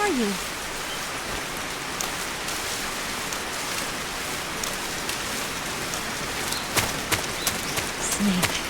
are you? Snake.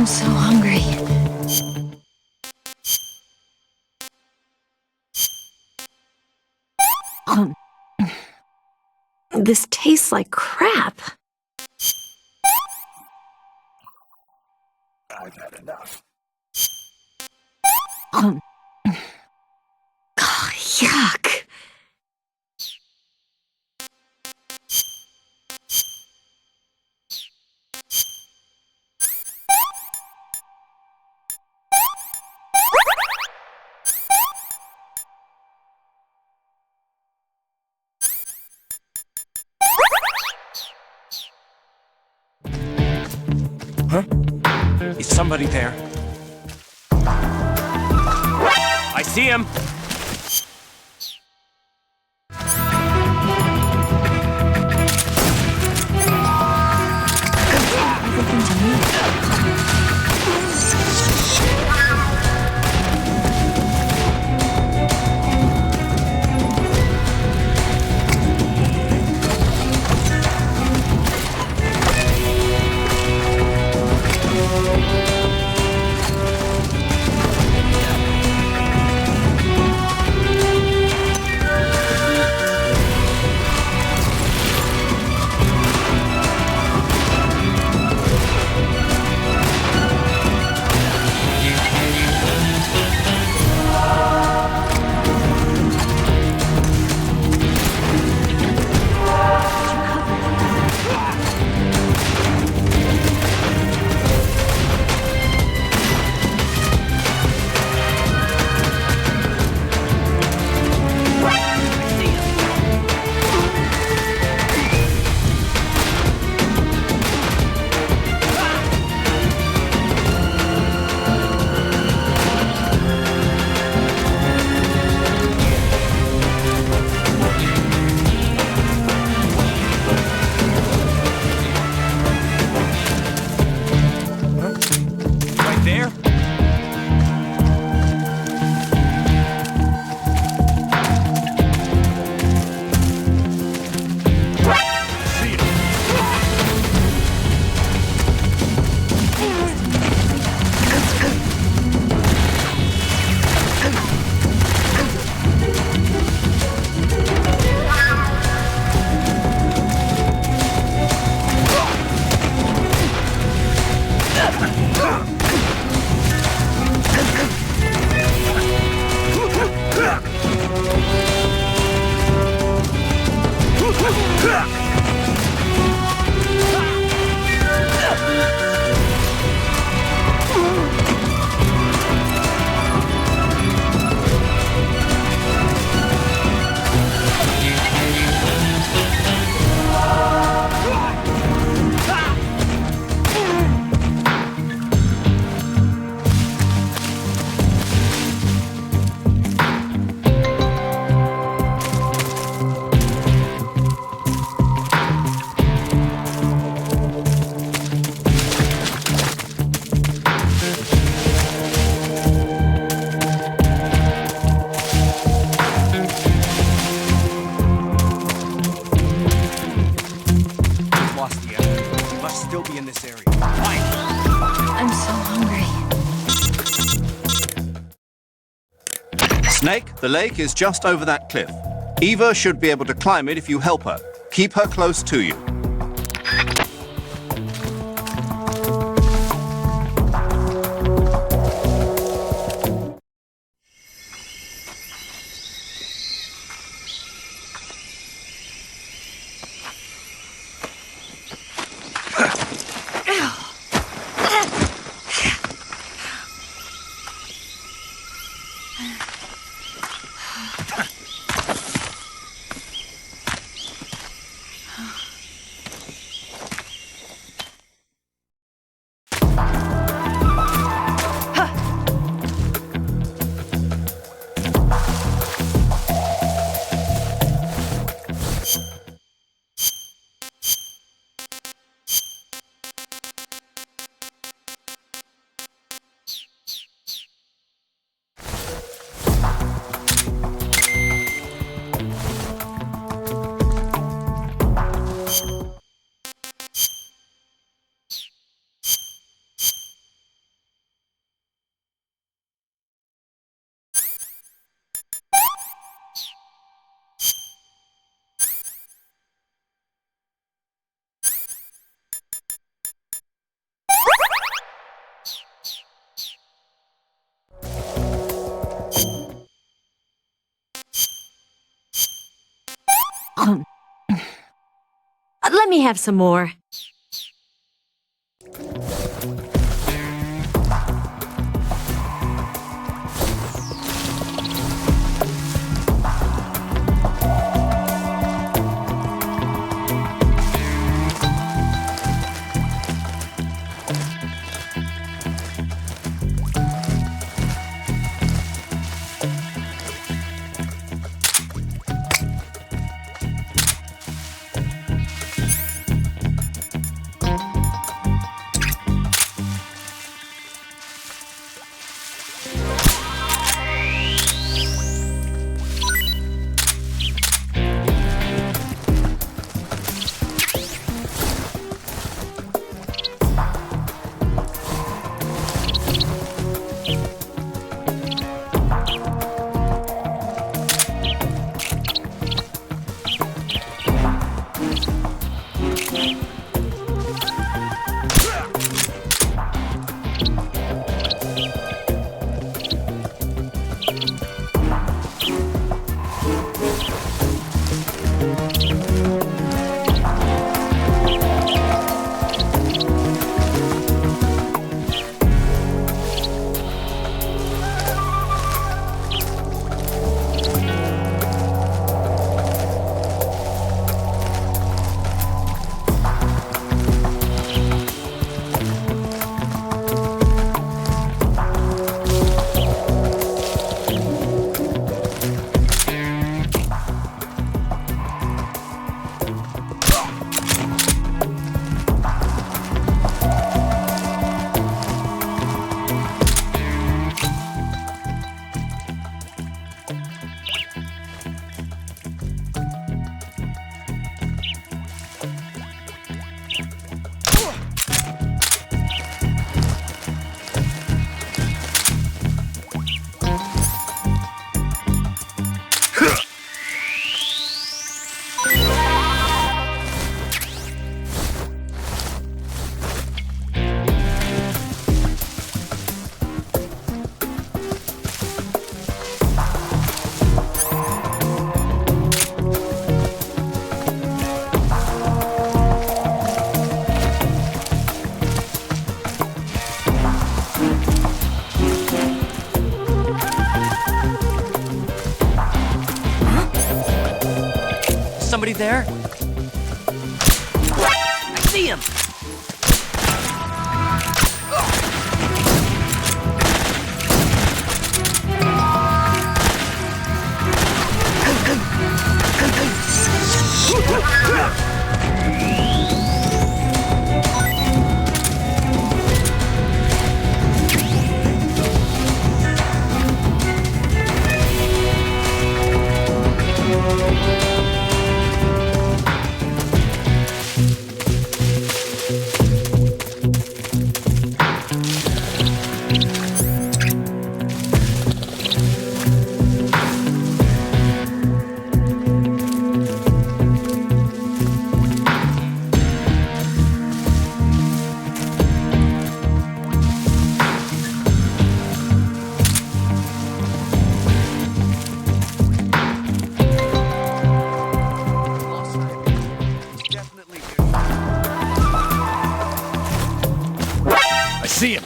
so hungry. This tastes like crap. I've had enough. Oh, yuck. Huh? Is somebody there? I see him! still be in this area. Quiet. I'm so hungry. Snake, the lake is just over that cliff. Eva should be able to climb it if you help her. Keep her close to you. Let me have some more. Somebody there? I see him! see him.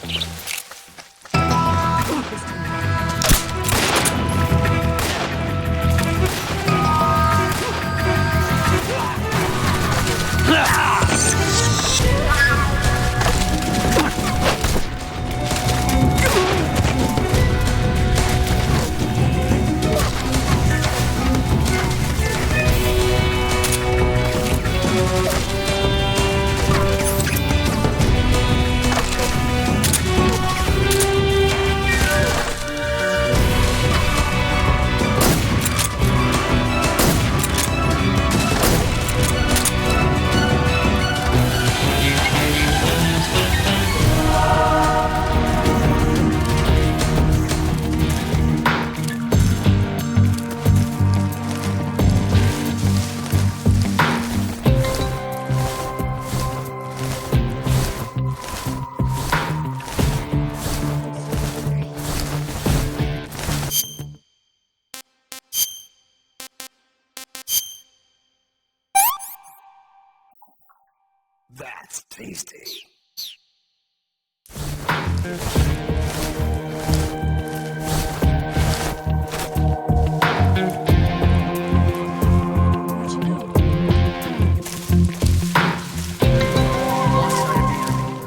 That's tasty. Where'd you go?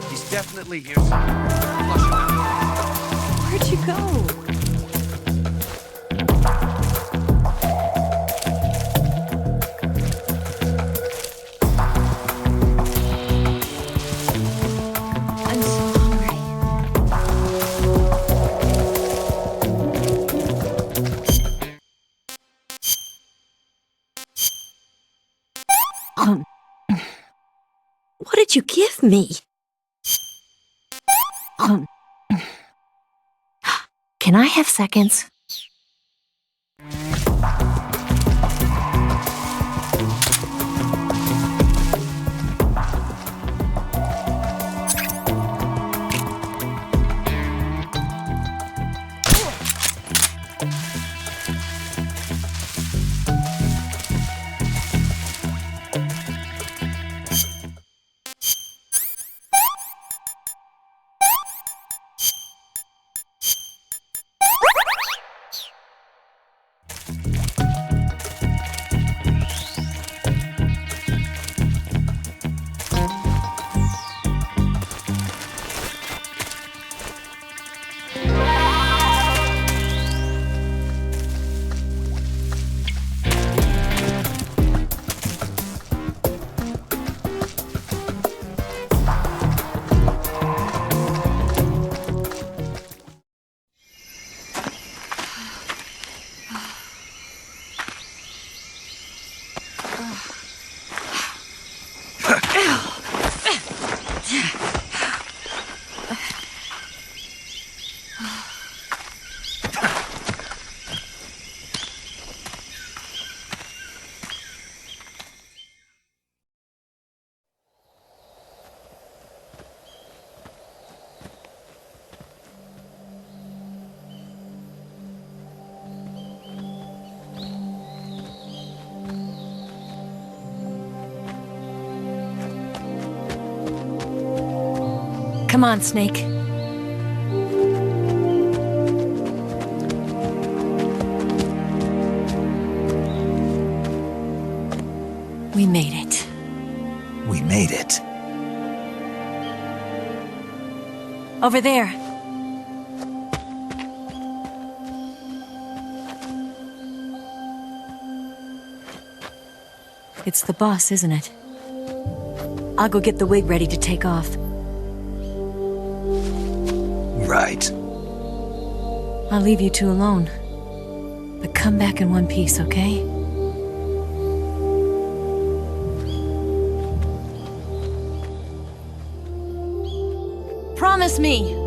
He's definitely here somewhere. Flush him out. Where'd you go? I'm so hungry. What did you give me? Can I have seconds? Come on, Snake. We made it. We made it. Over there. It's the boss, isn't it? I'll go get the wig ready to take off. Right. I'll leave you two alone. But come back in one piece, okay? Promise me!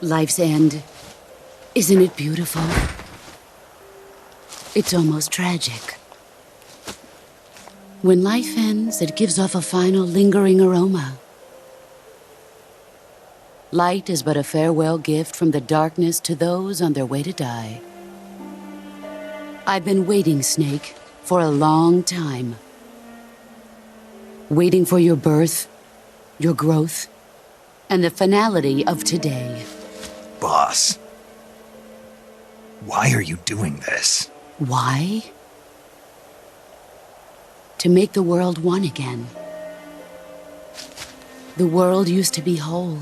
Life's end. Isn't it beautiful? It's almost tragic. When life ends, it gives off a final lingering aroma. Light is but a farewell gift from the darkness to those on their way to die. I've been waiting, Snake, for a long time. Waiting for your birth, your growth, and the finality of today. Boss, why are you doing this? Why? To make the world one again. The world used to be whole.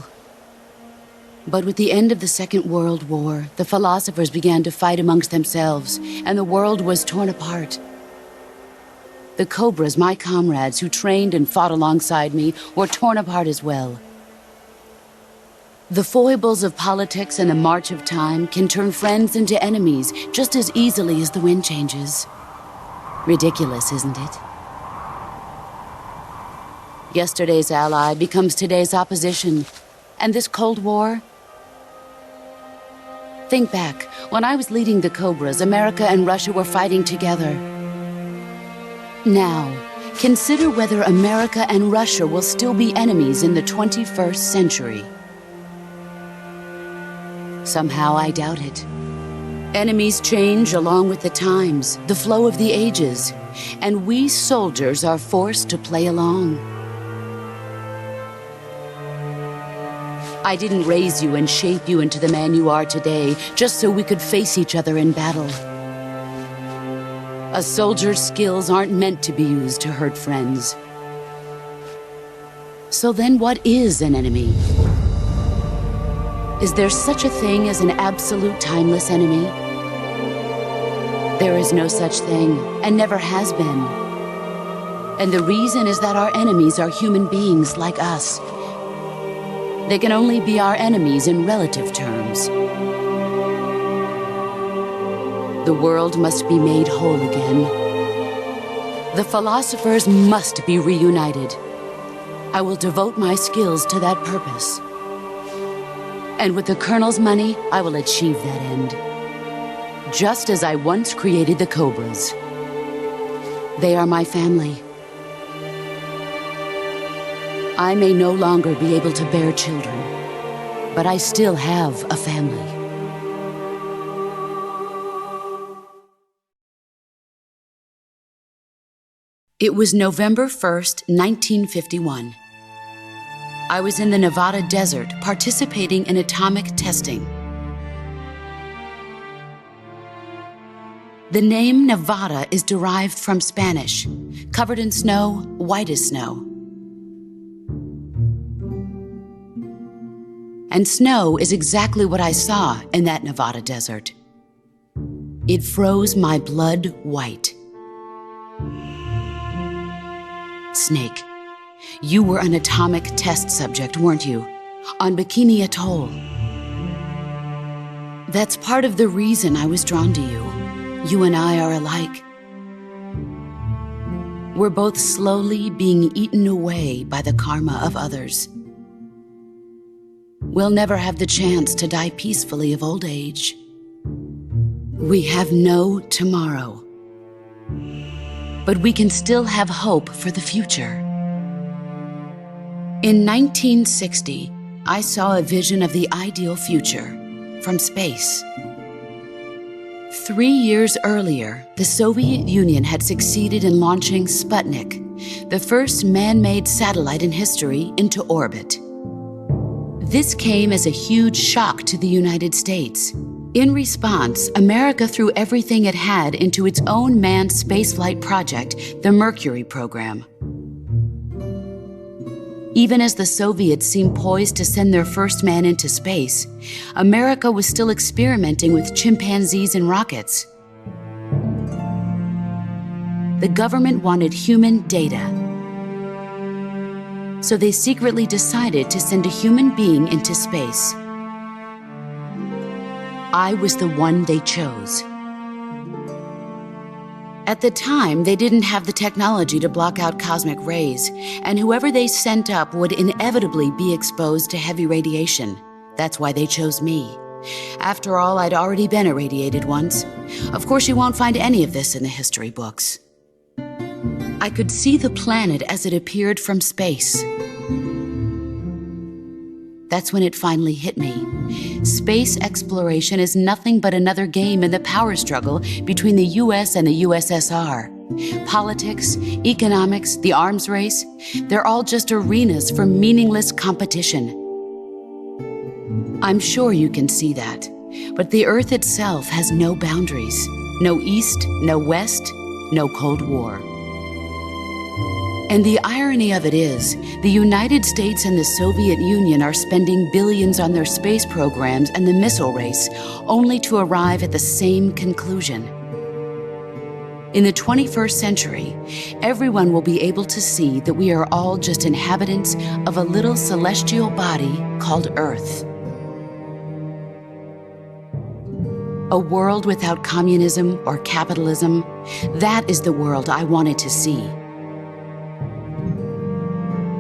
But with the end of the Second World War, the philosophers began to fight amongst themselves, and the world was torn apart. The Cobras, my comrades who trained and fought alongside me, were torn apart as well. The foibles of politics and the march of time can turn friends into enemies just as easily as the wind changes. Ridiculous, isn't it? Yesterday's ally becomes today's opposition. And this Cold War? Think back. When I was leading the Cobras, America and Russia were fighting together. Now, consider whether America and Russia will still be enemies in the 21st century. Somehow I doubt it. Enemies change along with the times, the flow of the ages, and we soldiers are forced to play along. I didn't raise you and shape you into the man you are today just so we could face each other in battle. A soldier's skills aren't meant to be used to hurt friends. So then what is an enemy? Is there such a thing as an absolute timeless enemy? There is no such thing, and never has been. And the reason is that our enemies are human beings like us. They can only be our enemies in relative terms. The world must be made whole again. The philosophers must be reunited. I will devote my skills to that purpose. And with the Colonel's money, I will achieve that end. Just as I once created the Cobras. They are my family. I may no longer be able to bear children, but I still have a family. It was November 1st, 1951. I was in the Nevada desert participating in atomic testing. The name Nevada is derived from Spanish, covered in snow, white as snow. And snow is exactly what I saw in that Nevada desert. It froze my blood white. Snake, you were an atomic test subject, weren't you? On Bikini Atoll. That's part of the reason I was drawn to you. You and I are alike. We're both slowly being eaten away by the karma of others. We'll never have the chance to die peacefully of old age. We have no tomorrow. But we can still have hope for the future. In 1960, I saw a vision of the ideal future from space. 3 years earlier, the Soviet Union had succeeded in launching Sputnik, the first man-made satellite in history, into orbit. This came as a huge shock to the United States. In response, America threw everything it had into its own manned spaceflight project, the Mercury program. Even as the Soviets seemed poised to send their first man into space, America was still experimenting with chimpanzees and rockets. The government wanted human data. So they secretly decided to send a human being into space. I was the one they chose. At the time, they didn't have the technology to block out cosmic rays, and whoever they sent up would inevitably be exposed to heavy radiation. That's why they chose me. After all, I'd already been irradiated once. Of course, you won't find any of this in the history books. I could see the planet as it appeared from space. That's when it finally hit me. Space exploration is nothing but another game in the power struggle between the US and the USSR. Politics, economics, the arms race, they're all just arenas for meaningless competition. I'm sure you can see that, but the Earth itself has no boundaries. No East, no West, no Cold War. And the irony of it is, the United States and the Soviet Union are spending billions on their space programs and the missile race, only to arrive at the same conclusion. In the 21st century, everyone will be able to see that we are all just inhabitants of a little celestial body called Earth. A world without communism or capitalism, that is the world I wanted to see.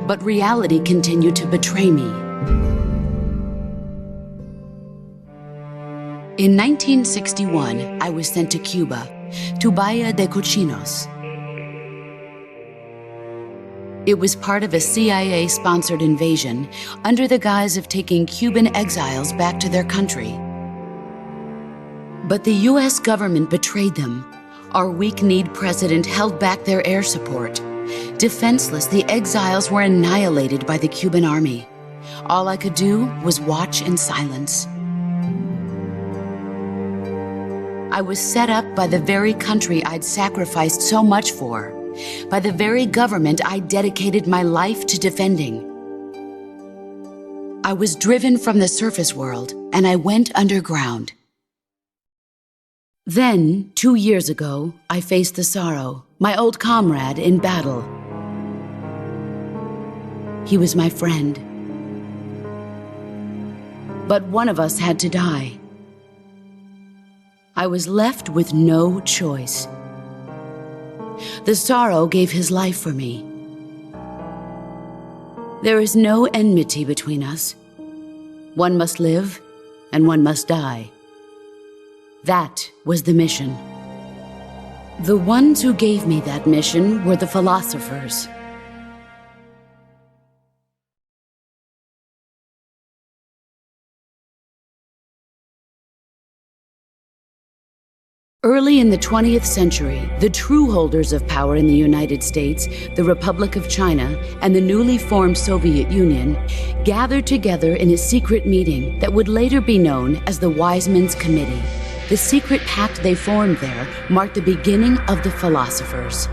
But reality continued to betray me. In 1961, I was sent to Cuba, to Bahia de Cochinos. It was part of a CIA-sponsored invasion under the guise of taking Cuban exiles back to their country. But the US government betrayed them. Our weak-kneed president held back their air support. Defenseless, the exiles were annihilated by the Cuban army. All I could do was watch in silence. I was set up by the very country I'd sacrificed so much for, by the very government I dedicated my life to defending. I was driven from the surface world, and I went underground. Then, 2 years ago, I faced the Sorrow, my old comrade in battle. He was my friend. But one of us had to die. I was left with no choice. The Sorrow gave his life for me. There is no enmity between us. One must live, and one must die. That was the mission. The ones who gave me that mission were the philosophers. Early in the 20th century, the true holders of power in the United States, the Republic of China, and the newly formed Soviet Union gathered together in a secret meeting that would later be known as the Wiseman's Committee. The secret pact they formed there marked the beginning of the philosophers.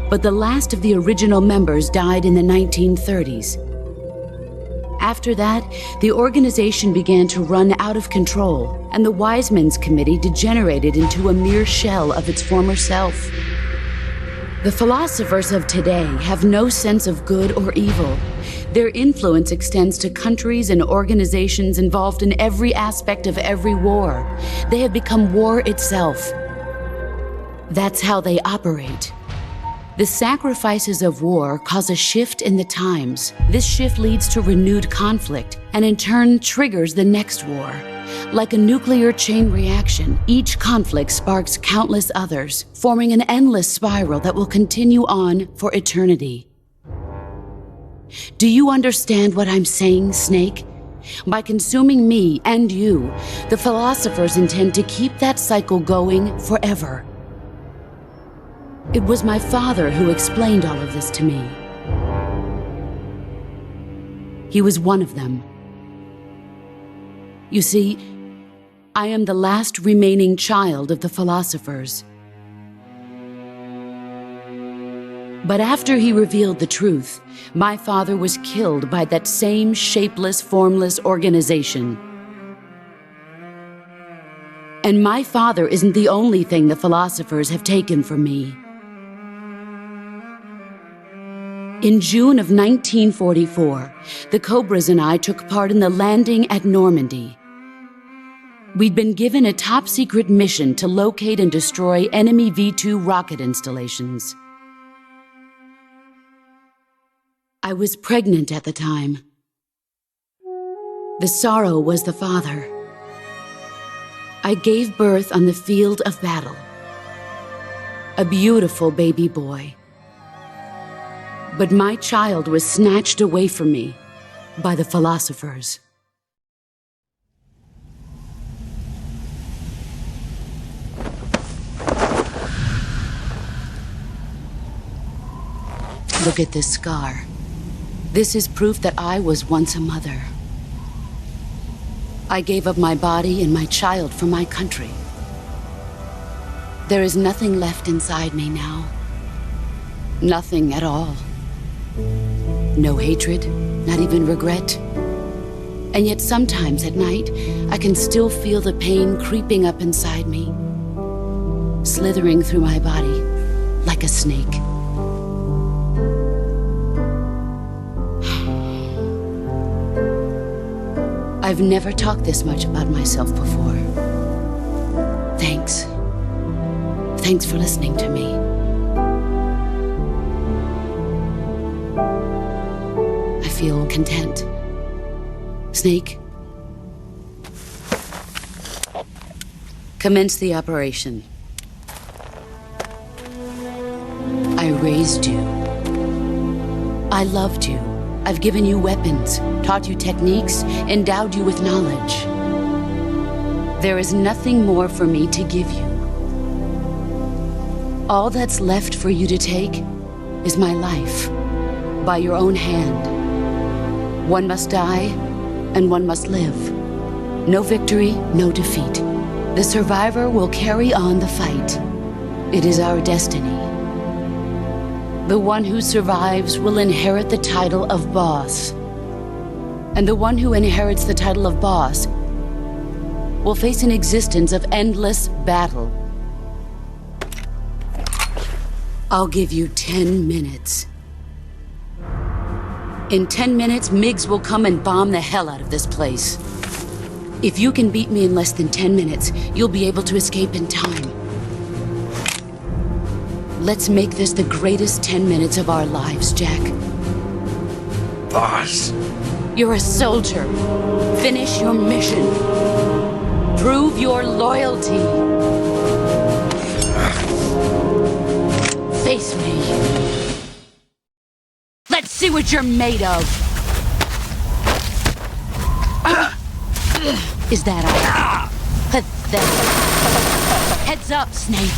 But the last of the original members died in the 1930s. After that, the organization began to run out of control, and the Wiseman's Committee degenerated into a mere shell of its former self. The philosophers of today have no sense of good or evil. Their influence extends to countries and organizations involved in every aspect of every war. They have become war itself. That's how they operate. The sacrifices of war cause a shift in the times. This shift leads to renewed conflict, and in turn triggers the next war. Like a nuclear chain reaction, each conflict sparks countless others, forming an endless spiral that will continue on for eternity. Do you understand what I'm saying, Snake? By consuming me and you, the philosophers intend to keep that cycle going forever. It was my father who explained all of this to me. He was one of them. You see, I am the last remaining child of the philosophers. But after he revealed the truth, my father was killed by that same shapeless, formless organization. And my father isn't the only thing the philosophers have taken from me. In June of 1944, the Cobras and I took part in the landing at Normandy. We'd been given a top-secret mission to locate and destroy enemy V-2 rocket installations. I was pregnant at the time. The sorrow was the father. I gave birth on the field of battle. A beautiful baby boy. But my child was snatched away from me by the philosophers. Look at this scar. This is proof that I was once a mother. I gave up my body and my child for my country. There is nothing left inside me now. Nothing at all. No hatred, not even regret. And yet sometimes at night, I can still feel the pain creeping up inside me, slithering through my body like a snake. I've never talked this much about myself before. Thanks. Thanks for listening to me. I feel content. Snake, commence the operation. I raised you. I loved you. I've given you weapons, taught you techniques, endowed you with knowledge. There is nothing more for me to give you. All that's left for you to take is my life, by your own hand. One must die, and one must live. No victory, no defeat. The survivor will carry on the fight. It is our destiny. The one who survives will inherit the title of boss. And the one who inherits the title of boss will face an existence of endless battle. I'll give you 10 minutes. In 10 minutes, MiGs will come and bomb the hell out of this place. If you can beat me in less than 10 minutes, you'll be able to escape in time. Let's make this the greatest 10 minutes of our lives, Jack. Boss. You're a soldier. Finish your mission. Prove your loyalty. Face me. Let's see what you're made of. Is that all? Pathetic. Heads up, Snake.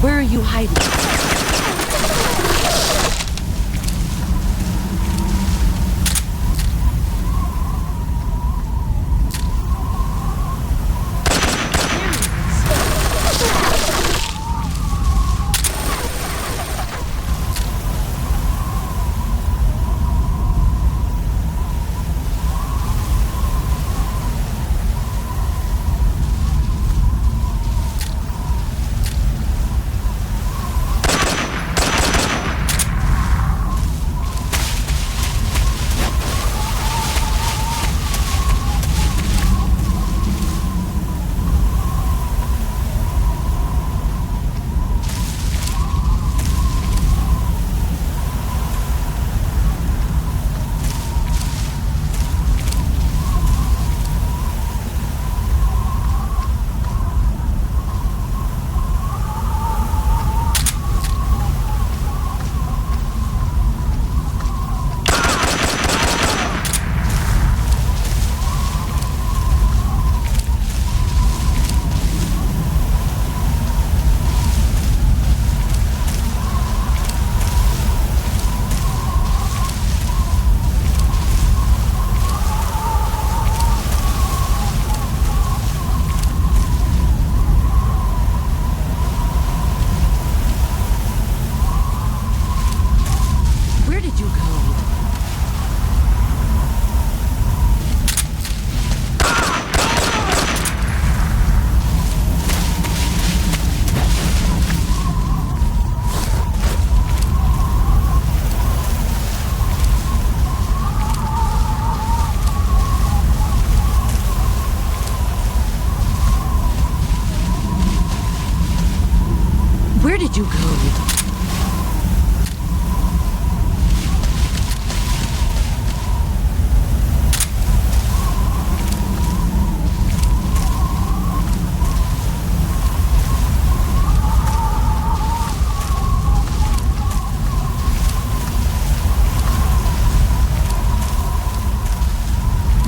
Where are you hiding? did you go?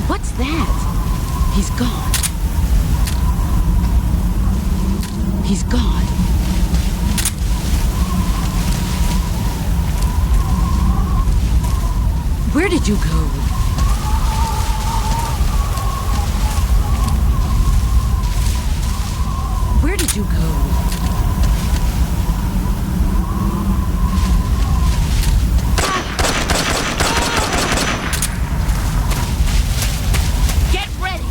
What's that? He's gone. He's gone. Where did you go? Where did you go? Get ready!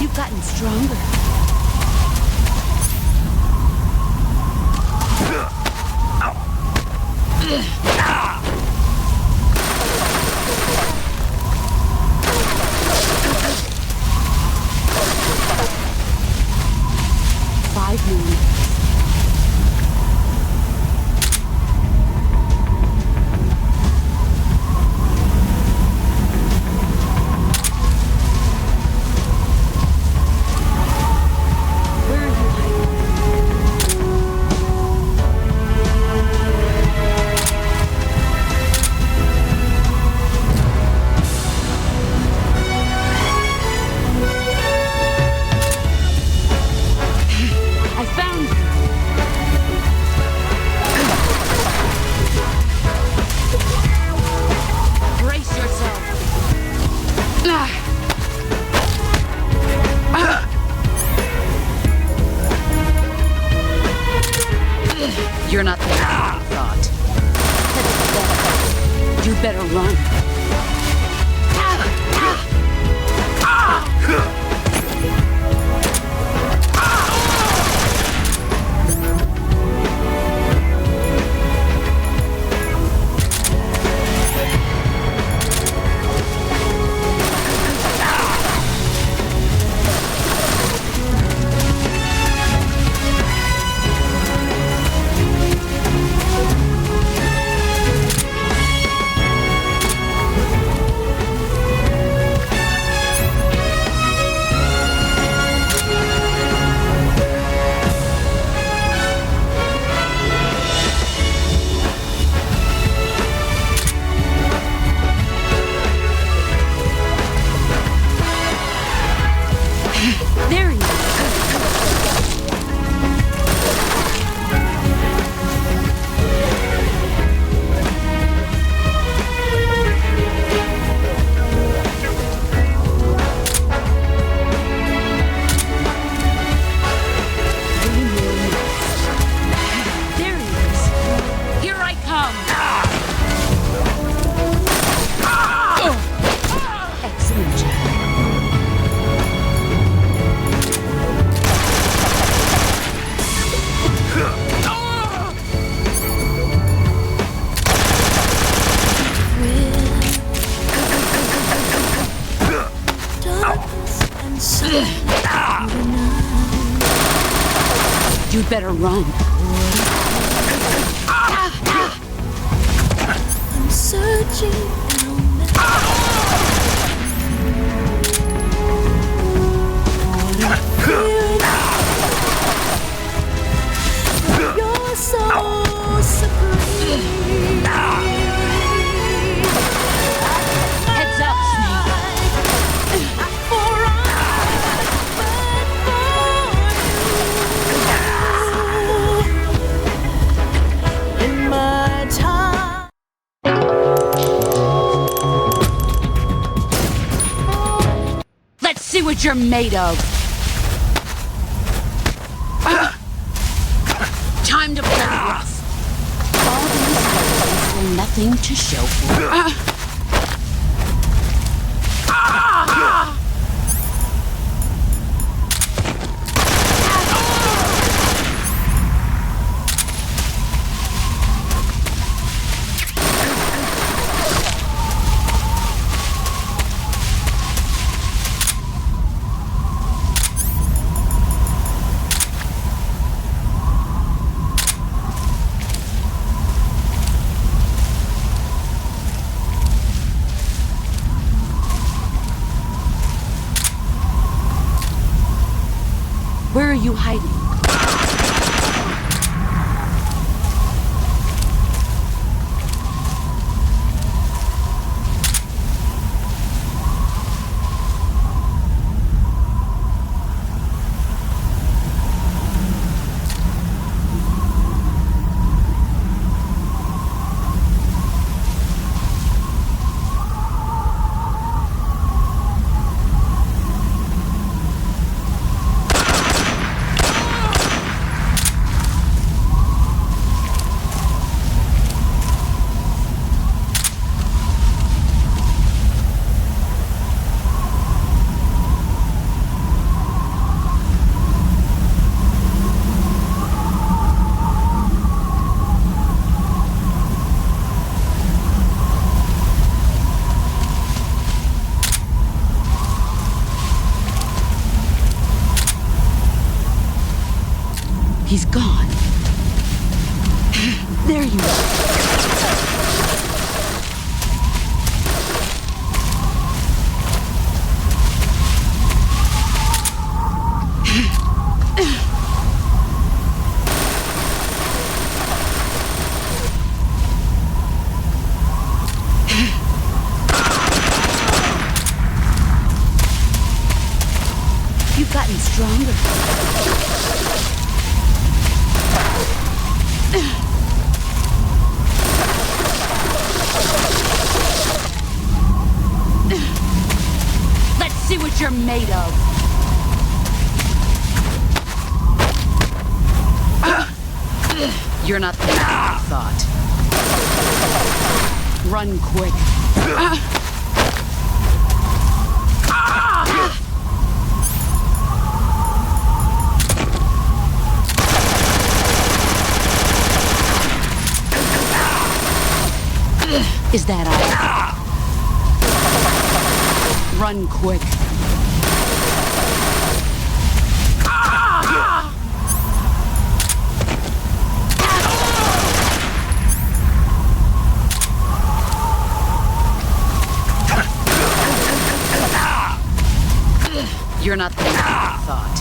You've gotten stronger. 5 minutes. You're not the man I thought. You better run. There he is. There he is. Here I come. Excellent job. You'd better run. I'm searching and you're so supreme. Heads up, Snake. In my time. Let's see what you're made of. Time to play rough. All these photos were nothing to show for it. you hiding? He's gone. There you are. You've gotten stronger. Let's see what you're made of. You're not the man I thought. Run quick. Is that all? Run quick. You're not the man I thought.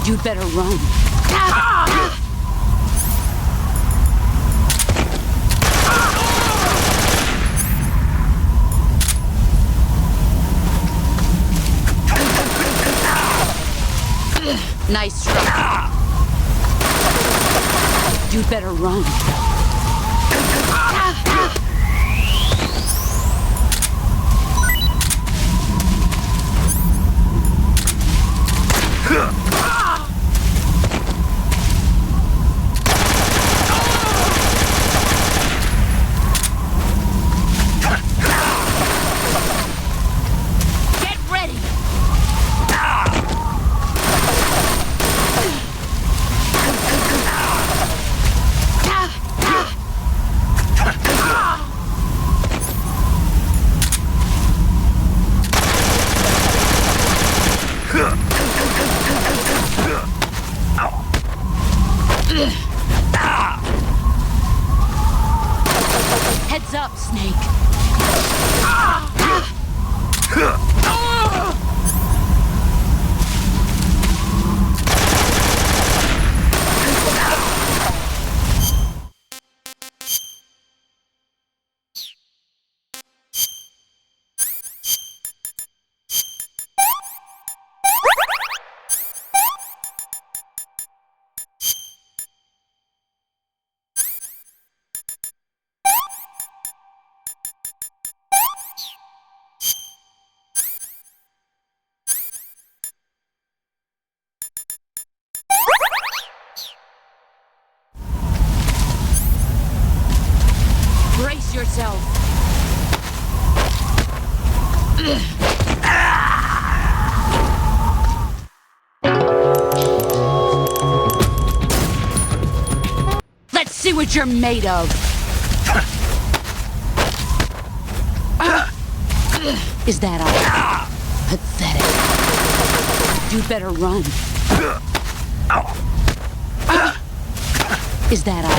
You'd better run. Nice try. You'd better run. Get ready. Heads up, Snake. Brace yourself. Let's see what you're made of. Is that all? Pathetic. You'd better run. Is that all?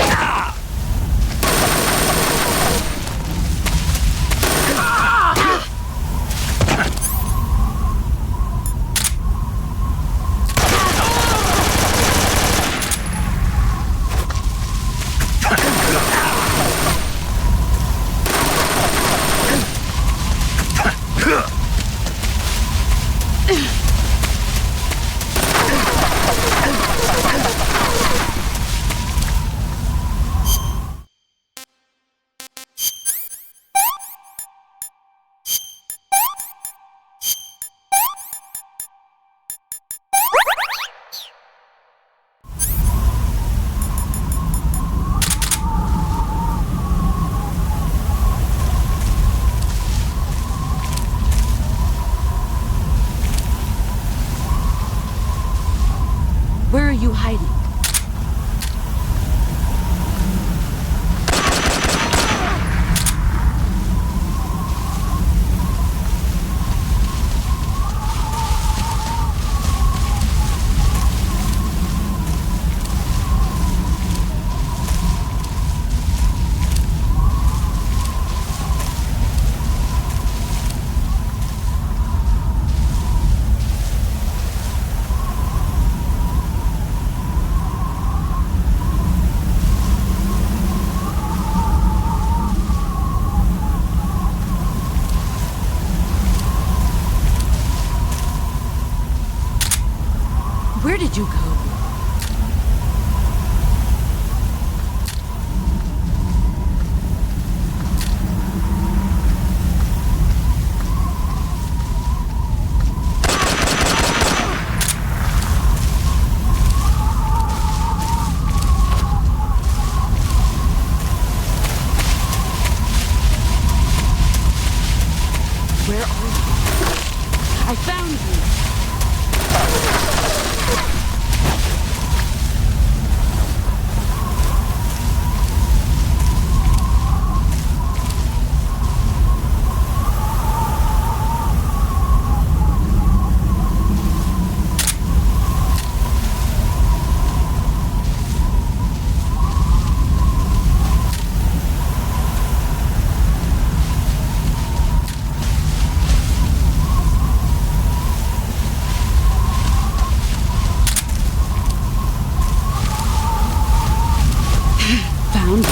you hiding? Where did you go? Where are you? I found you! Found you.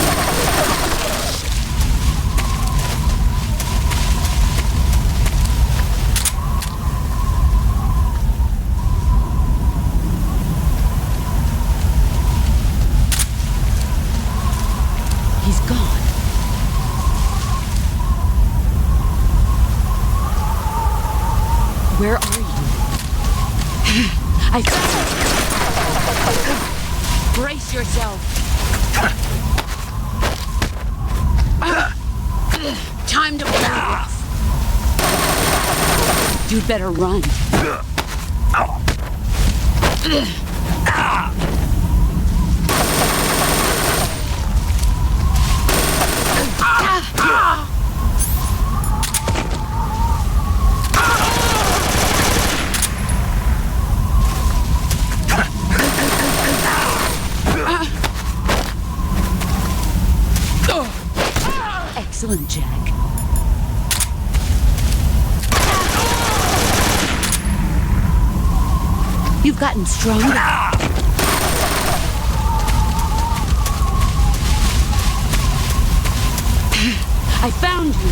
He's gone. Where are you? I found you. Brace yourself. Time to blow off. You'd better run. Excellent, Jack. You've gotten stronger. I found you.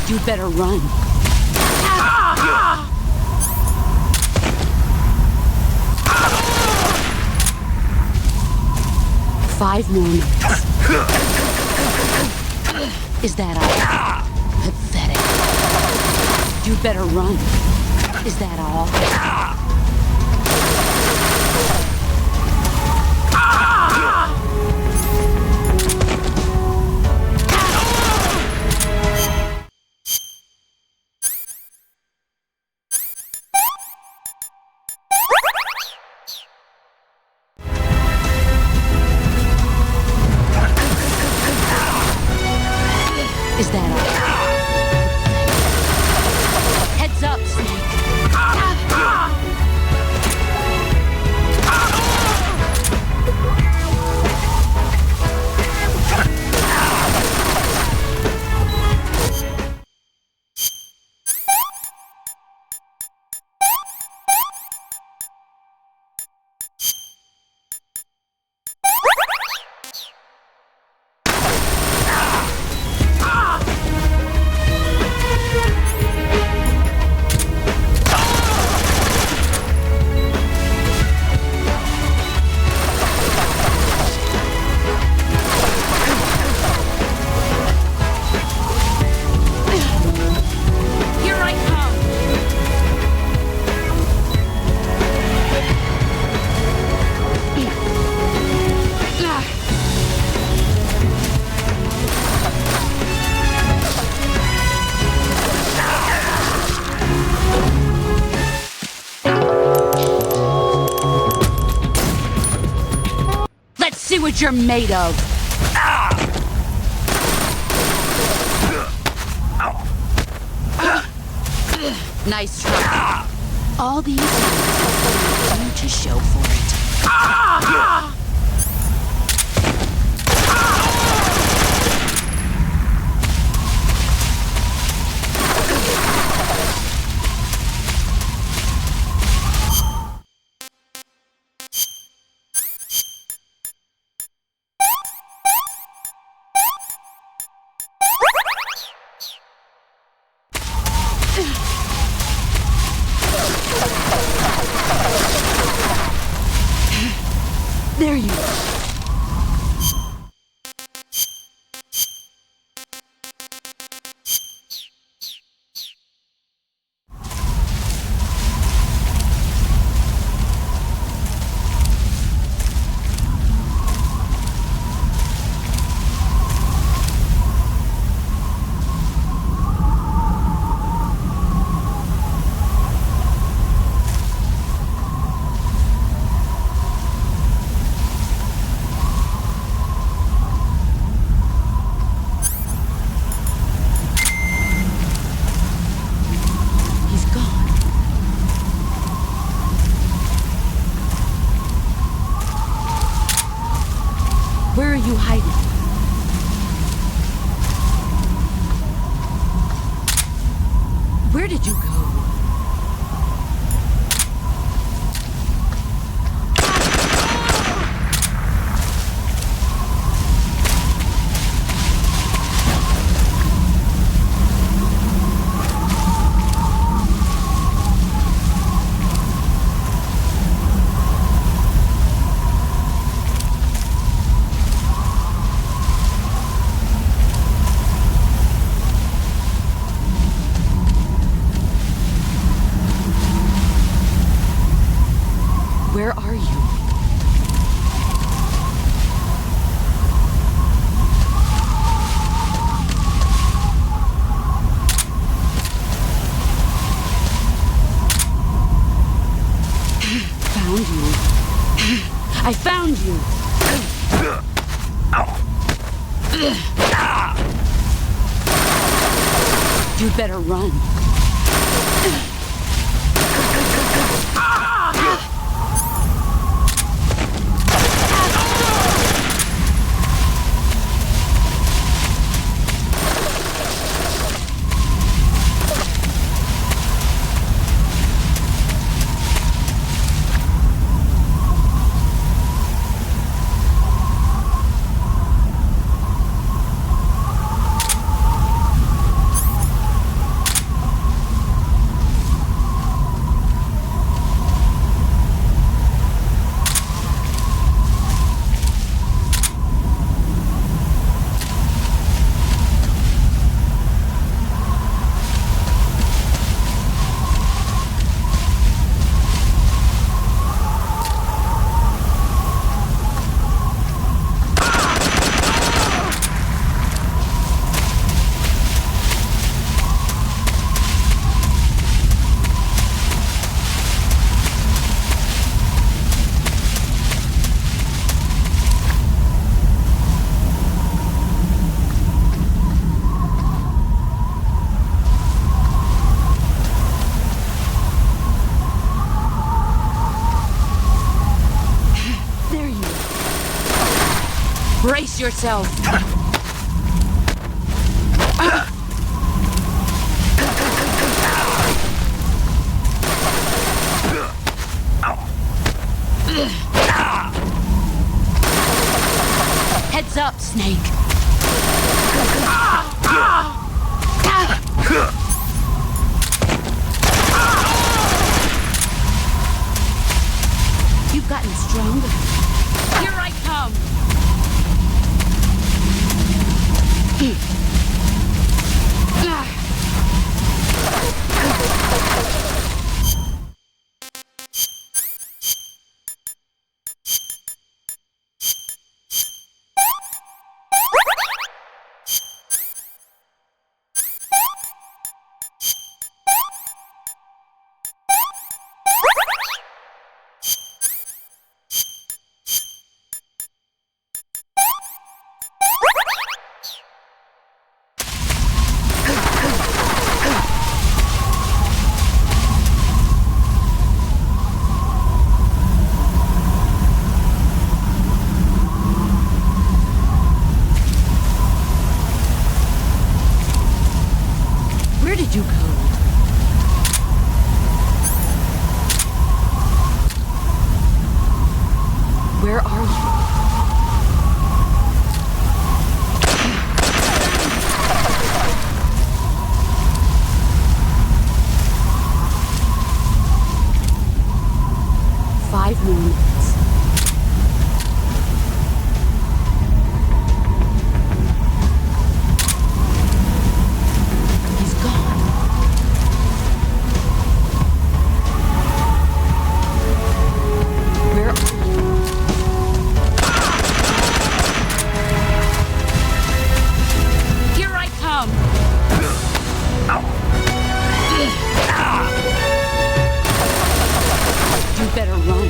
You better run. 5 more minutes. Is that all? Pathetic. You better run. Is that all? Is that all? Heads up, Snake. See what you're made of. Nice try. All these you to show for it. There you are. Where are you hiding? Where did you go? Where are you? Found you. I found you. You'd better run. yourself. Heads up, Snake. You've gotten stronger. Here I come. Where did you go? Where are you? 5 more minutes. He's gone. Where are you? Here I come. You better run.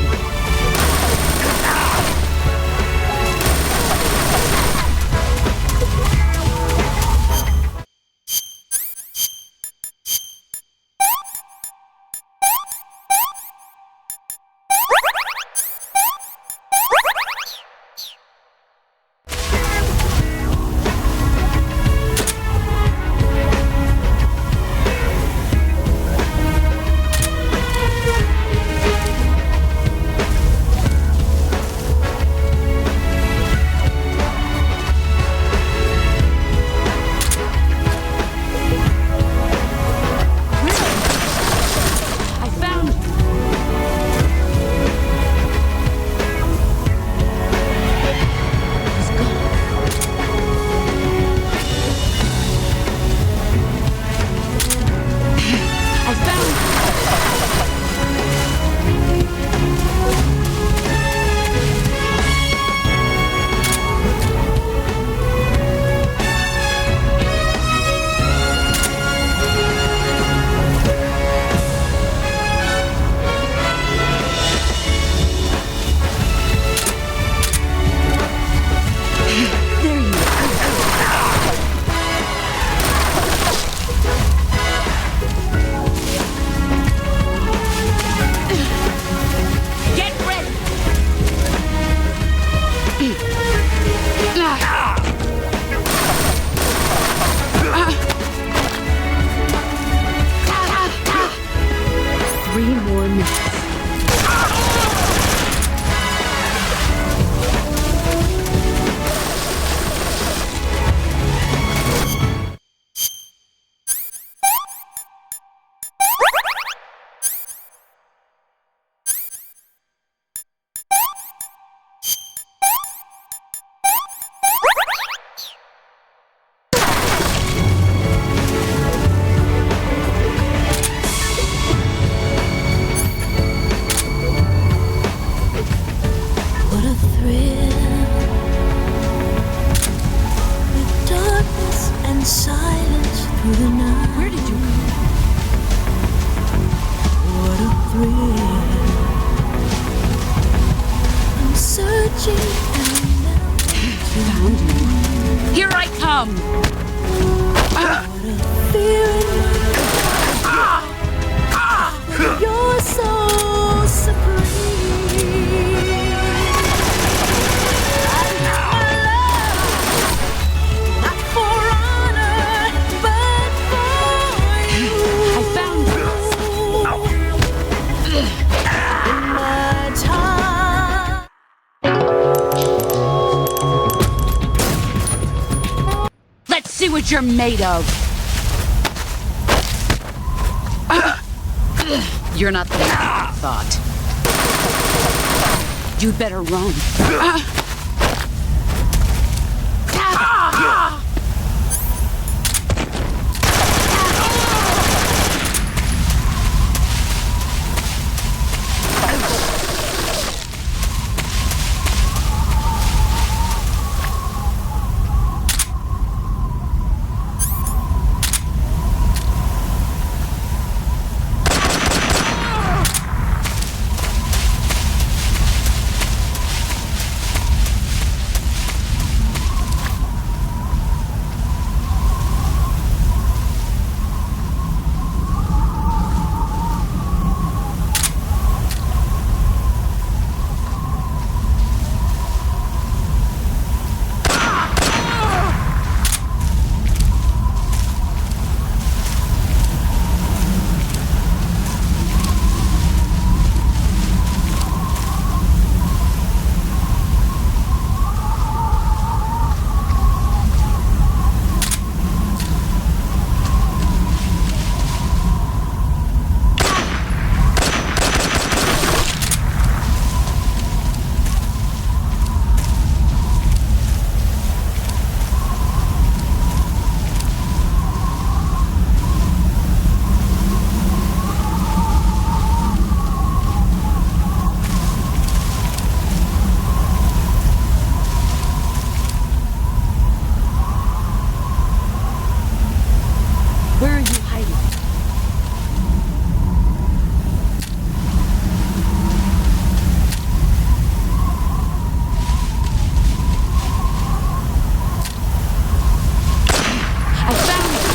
you're made of. You're not the man I thought. You'd better run. Where are you hiding? I found you!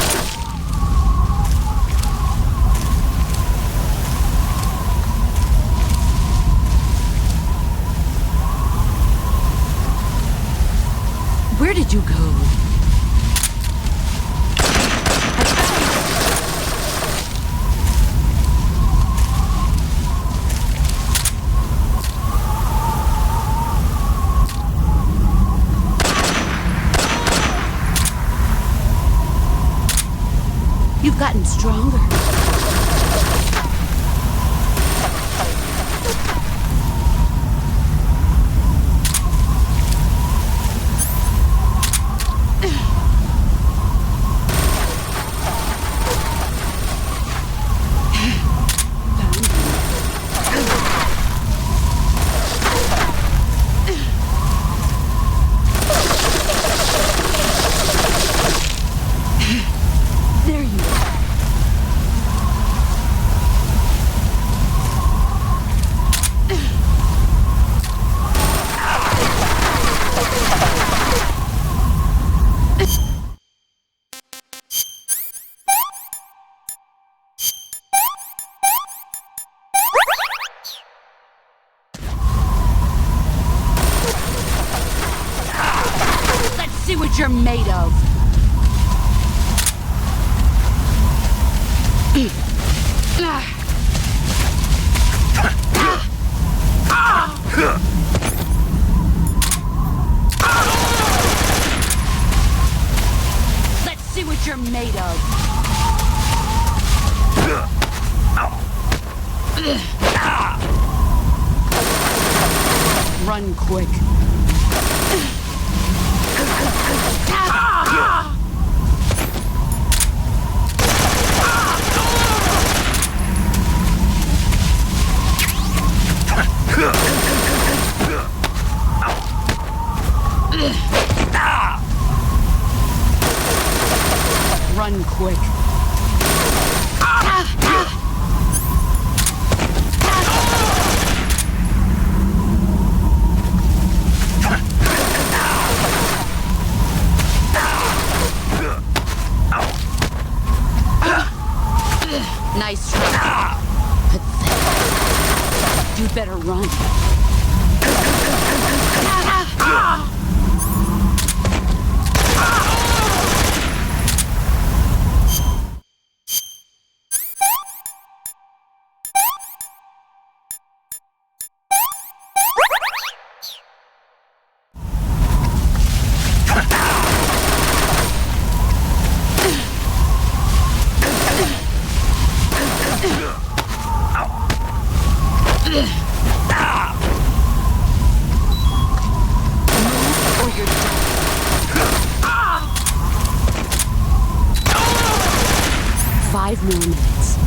Where did you go? You've gotten stronger. There you are. Let's see what you're made of. Let's see what you're made of. Run quick. Run quick. Nice try. Pathetic. You'd better run. 5 more minutes.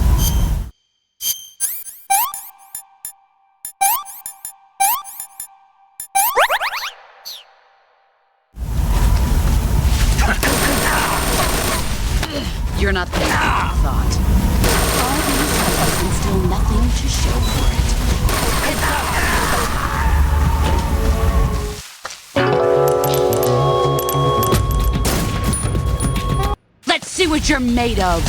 You're not thinking I thought. All these levels and still nothing to show for it. Let's see what you're made of.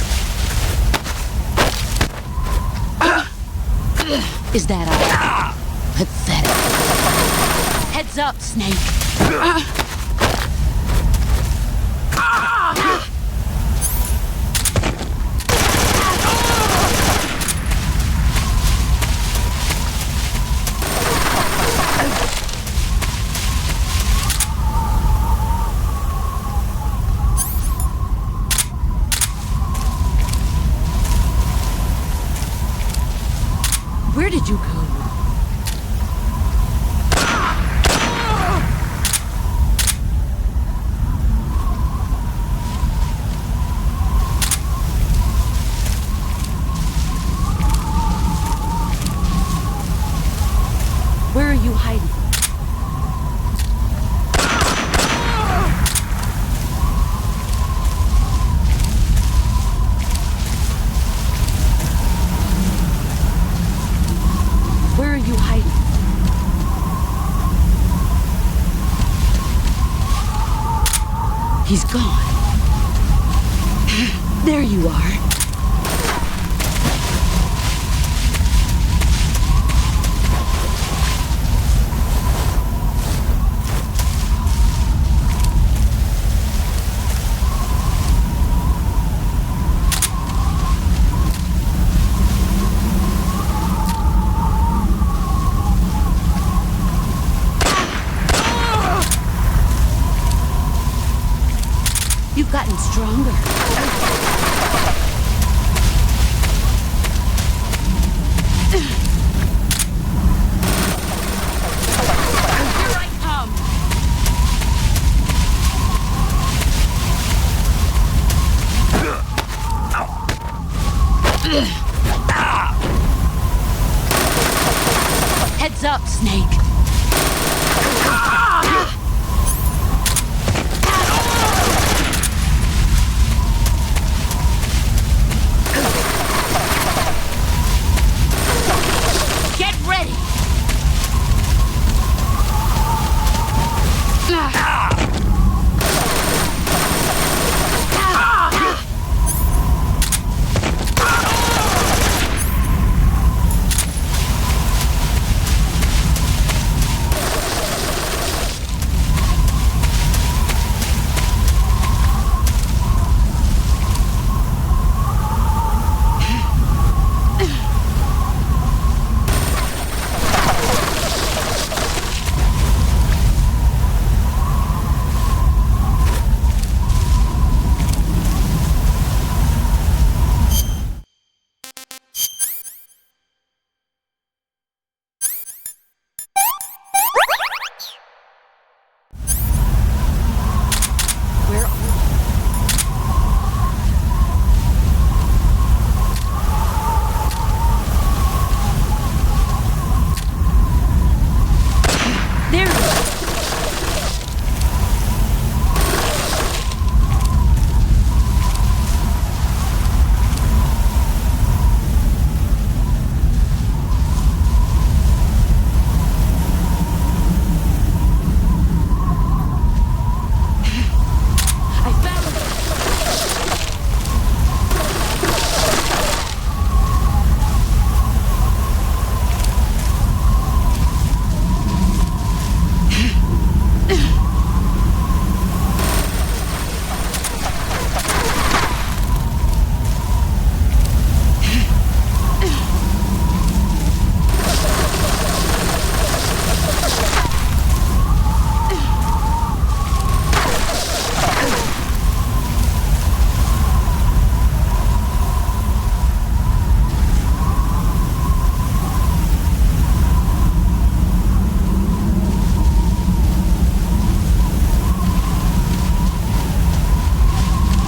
Is that all? Pathetic. Heads up, Snake. Where did you go? Where are you hiding? Where are you hiding? He's gone. There you are. You've gotten stronger. Here I come. Heads up, Snake. Get ready! Where are you? There you are. I found it.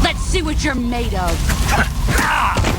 Let's see what you're made of.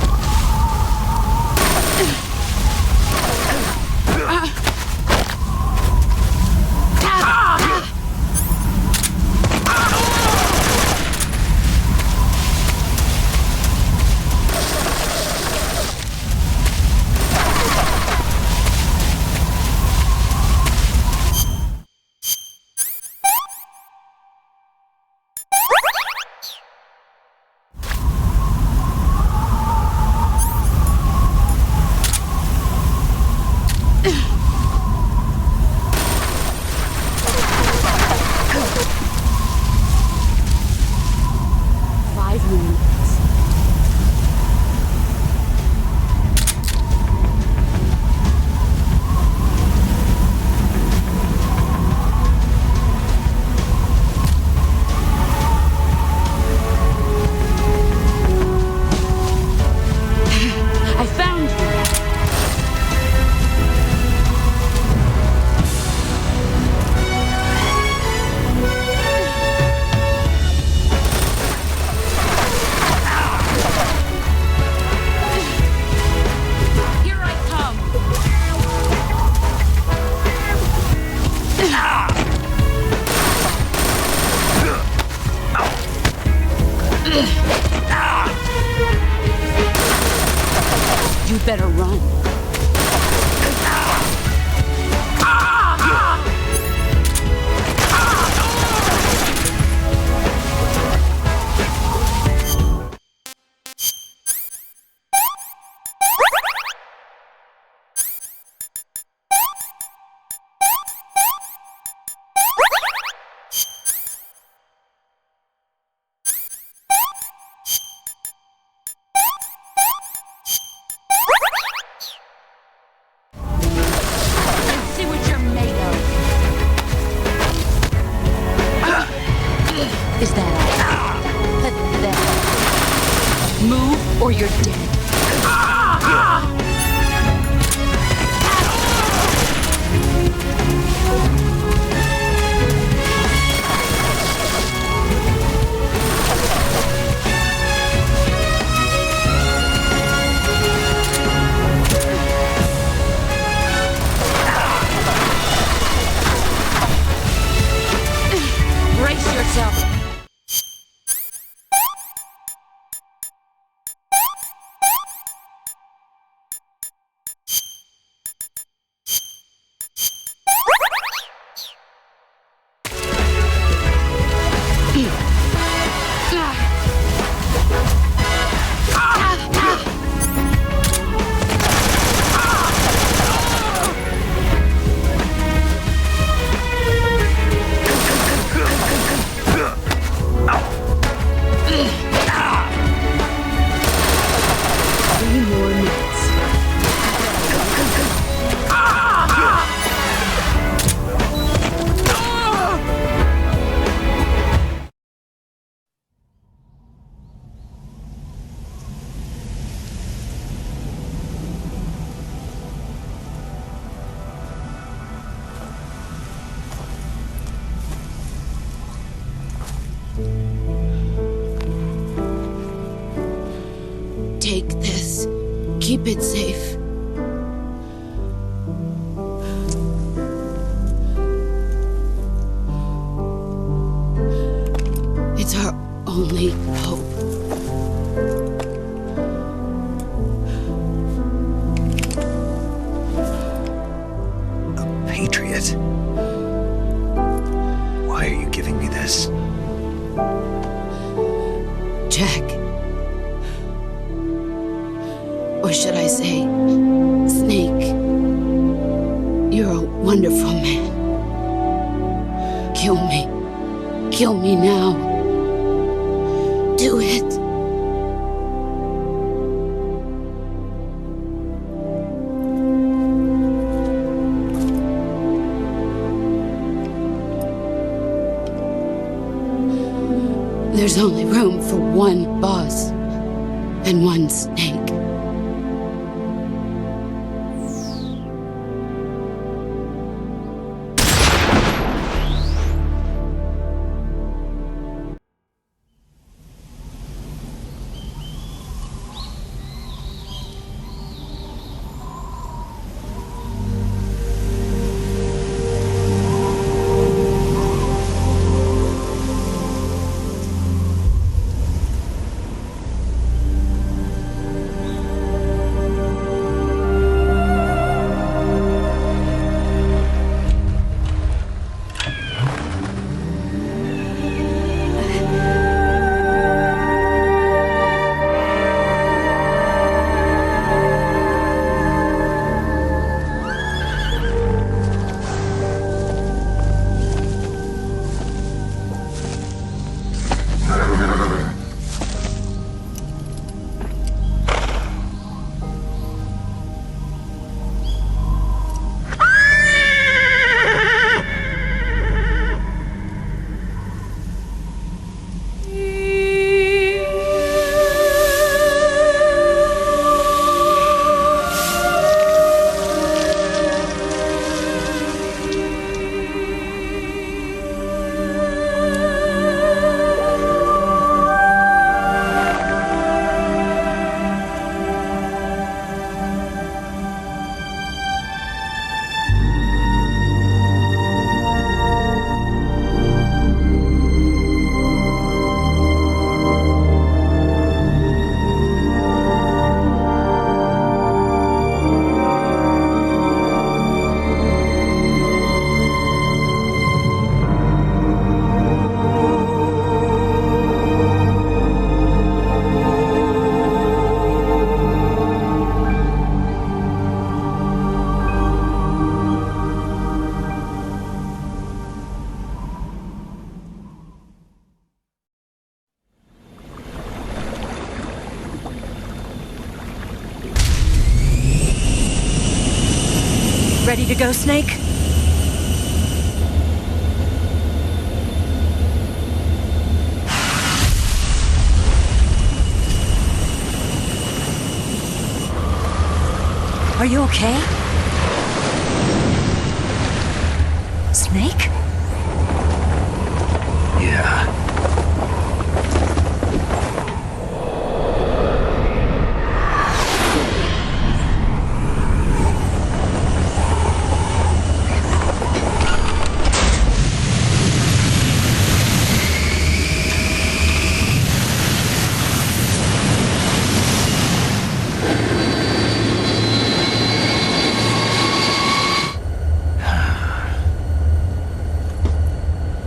You better run. See what you're made of. Is that all? Pathetic. Move or you're dead. Brace yourself. Take this. Keep it safe. It's our only hope. A patriot? Why are you giving me this? Jack. Or should I say, Snake? You're a wonderful man. Kill me. Kill me now. Do it. There's only room for one boss and one snake. ready to go, Snake? Are you okay? Snake? Yeah.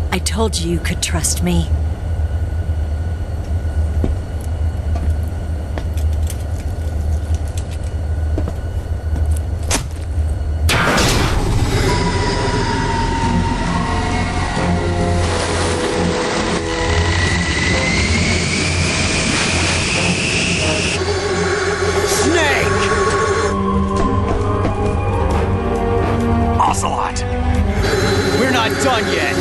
I told you you could trust me. Ocelot! We're not done yet!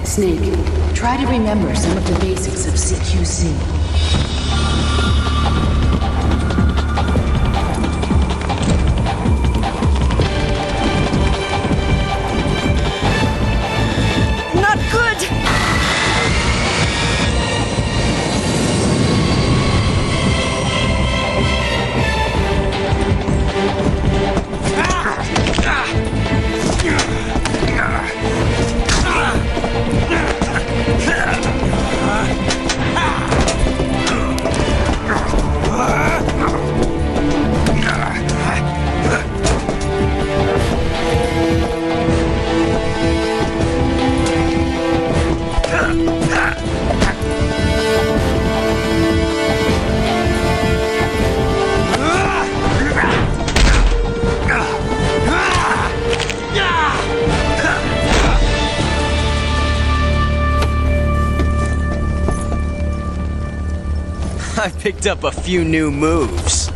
Snake, try to remember some of the basics of CQC. Not good! I picked up a few new moves.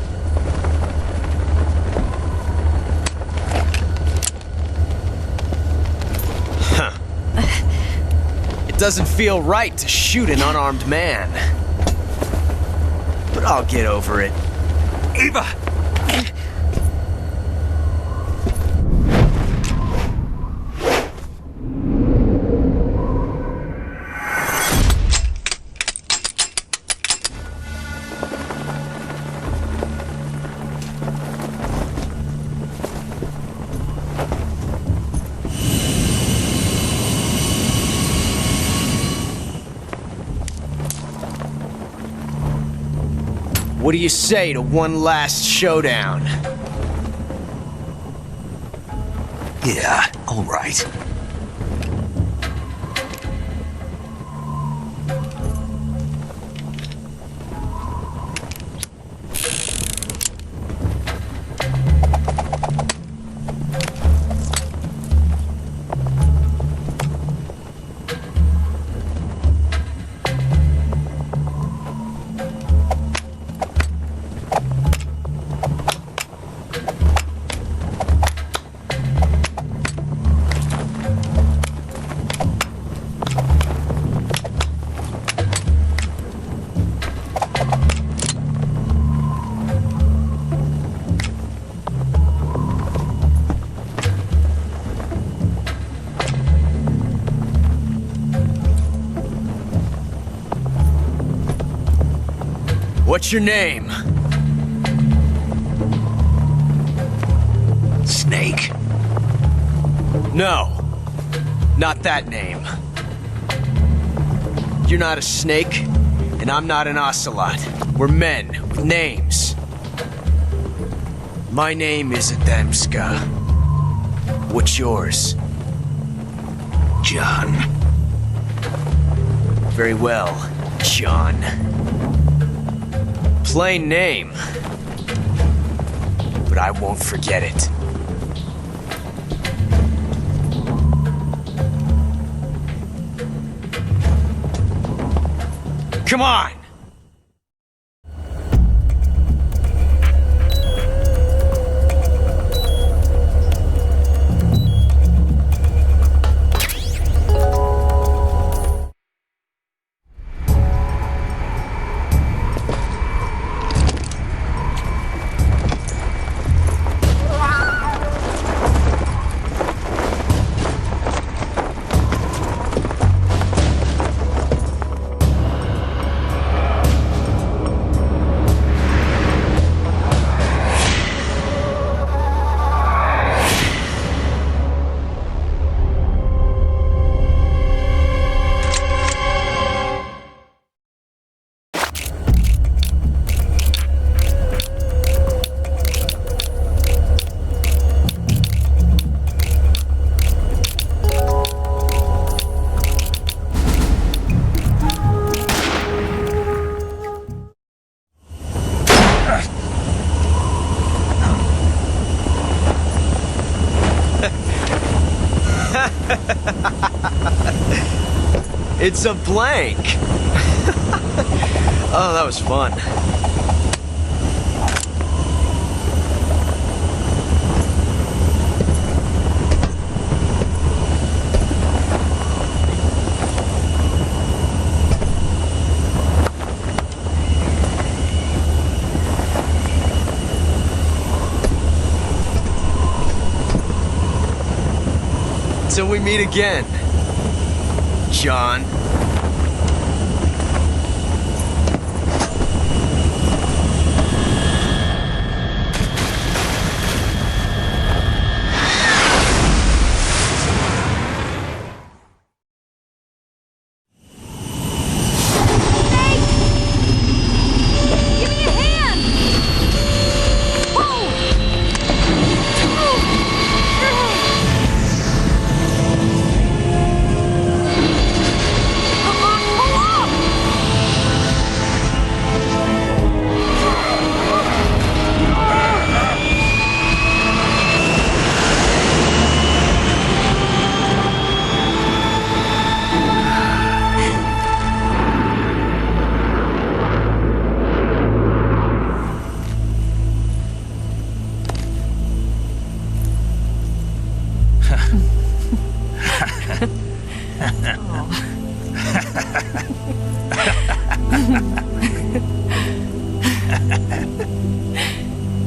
Huh. It doesn't feel right to shoot an unarmed man. But I'll get over it. Eva! What do you say to one last showdown? Yeah, all right. What's your name? Snake. No. Not that name. You're not a snake, and I'm not an ocelot. We're men with names. My name is Adamska. What's yours? John. Very well, John. Plain name. But I won't forget it. Come on! It's a blank. Oh, that was fun. Till we meet again, John. Give me a hand! Whoa!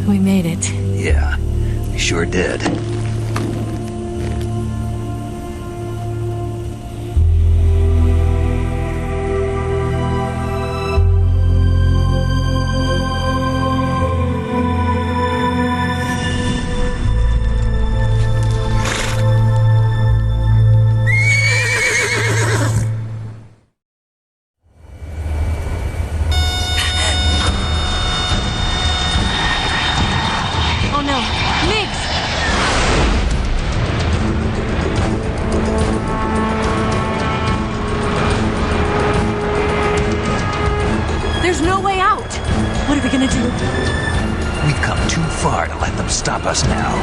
We made it. Yeah, we sure did. Oh no, Migs! There's no way out! What are we gonna do? We've come too far to let them stop us now.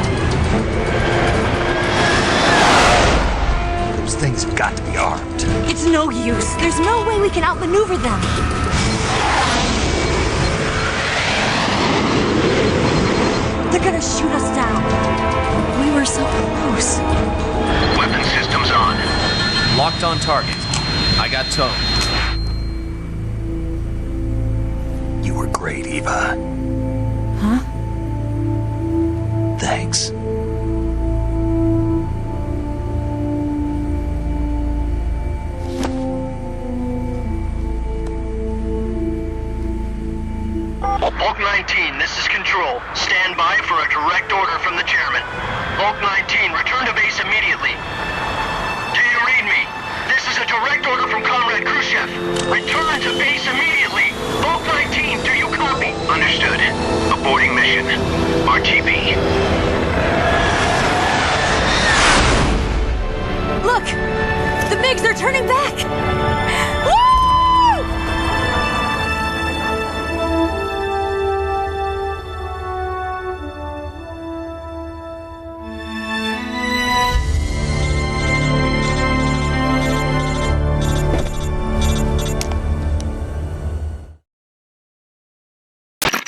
Those things have got to be armed. It's no use. There's no way we can outmaneuver them. They're gonna shoot us down. We were so close. Weapon systems on. Locked on target. I got towed. You were great, Eva. Huh? Thanks. Control, stand by for a direct order from the chairman. Bulk 19, return to base immediately. Do you read me? This is a direct order from Comrade Khrushchev. Return to base immediately. Bulk 19, do you copy? Understood. Aborting mission. RTB. Look! The MiGs are turning back! Woo!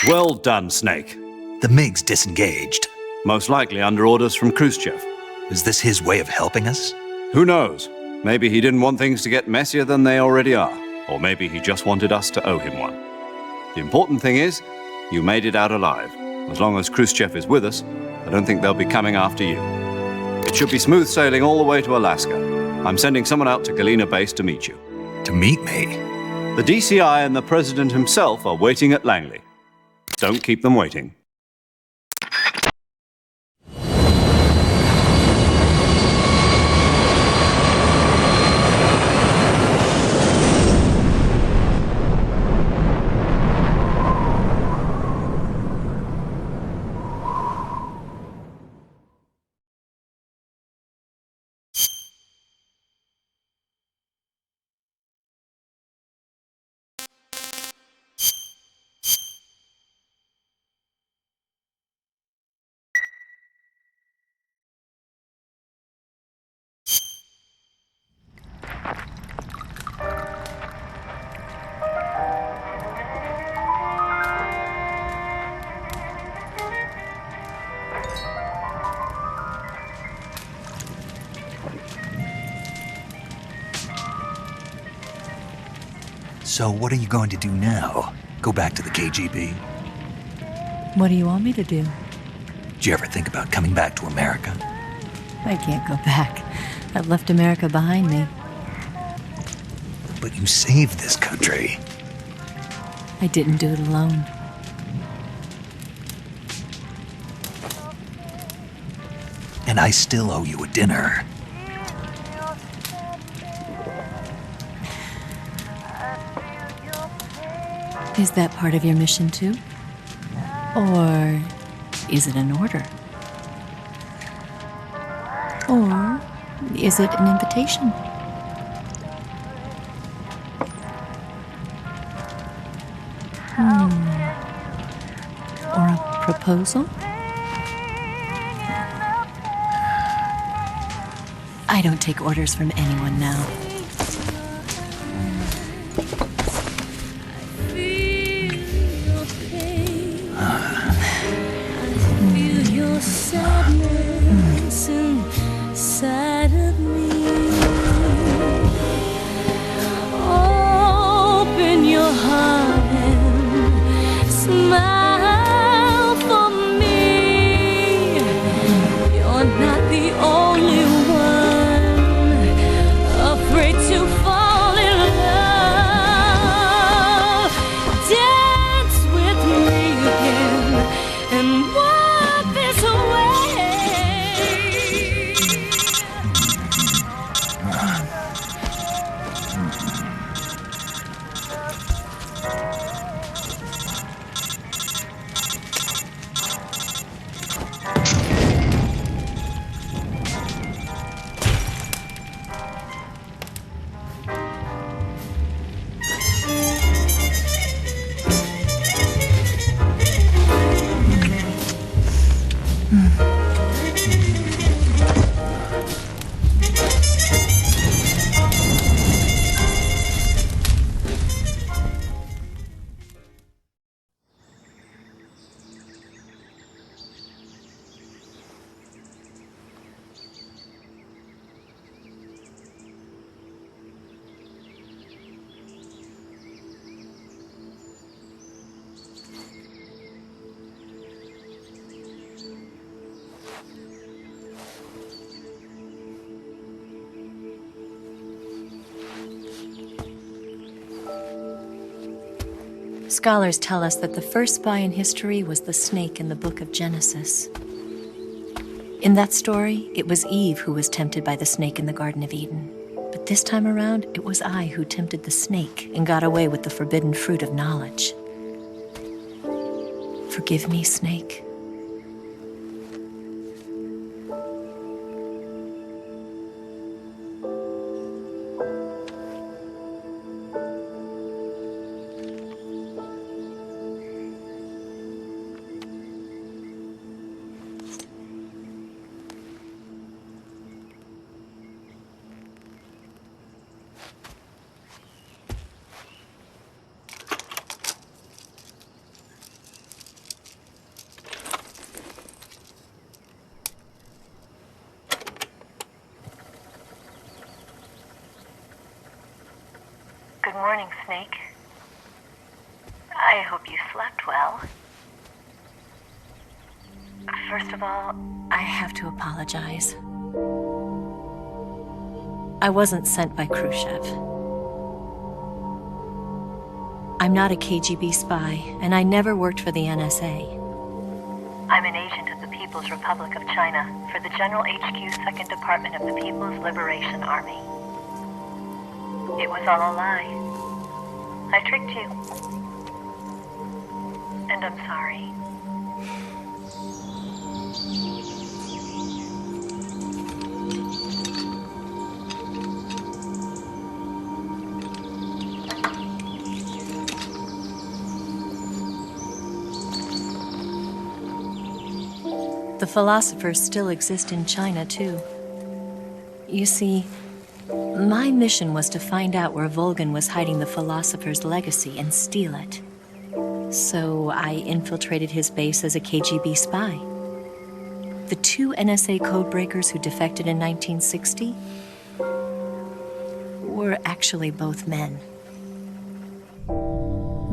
Well done, Snake. The MiGs disengaged. Most likely under orders from Khrushchev. Is this his way of helping us? Who knows? Maybe he didn't want things to get messier than they already are. Or maybe he just wanted us to owe him one. The important thing is, you made it out alive. As long as Khrushchev is with us, I don't think they'll be coming after you. It should be smooth sailing all the way to Alaska. I'm sending someone out to Galena Base to meet you. To meet me? The DCI and the President himself are waiting at Langley. Don't keep them waiting. So what are you going to do now? Go back to the KGB? What do you want me to do? Did you ever think about coming back to America? I can't go back. I've left America behind me. But you saved this country. I didn't do it alone. And I still owe you a dinner. Is that part of your mission too? Or is it an order? Or is it an invitation? Or a proposal? I don't take orders from anyone now. Inside of me. Open your heart and smile for me. You're not the only one afraid to fall in love. Dance with me again and walk this way. Scholars tell us that the first spy in history was the snake in the book of Genesis. In that story, it was Eve who was tempted by the snake in the Garden of Eden. But this time around, it was I who tempted the snake and got away with the forbidden fruit of knowledge. Forgive me, snake. Good morning, Snake. I hope you slept well. First of all, I have to apologize. I wasn't sent by Khrushchev. I'm not a KGB spy, and I never worked for the NSA. I'm an agent of the People's Republic of China for the General HQ 2nd Department of the People's Liberation Army. It was all a lie. I tricked you. And I'm sorry. The philosophers still exist in China, too. You see, my mission was to find out where Volgin was hiding the philosopher's legacy and steal it. So I infiltrated his base as a KGB spy. The 2 NSA codebreakers who defected in 1960 were actually both men.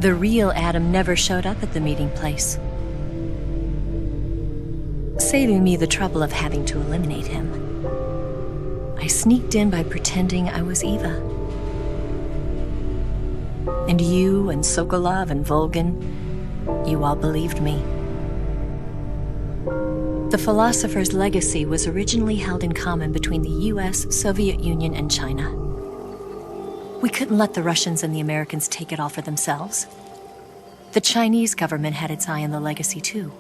The real Adam never showed up at the meeting place, saving me the trouble of having to eliminate him. I sneaked in by pretending I was Eva. And you and Sokolov and Volgin, you all believed me. The philosopher's legacy was originally held in common between the US, Soviet Union, and China. We couldn't let the Russians and the Americans take it all for themselves. The Chinese government had its eye on the legacy, too.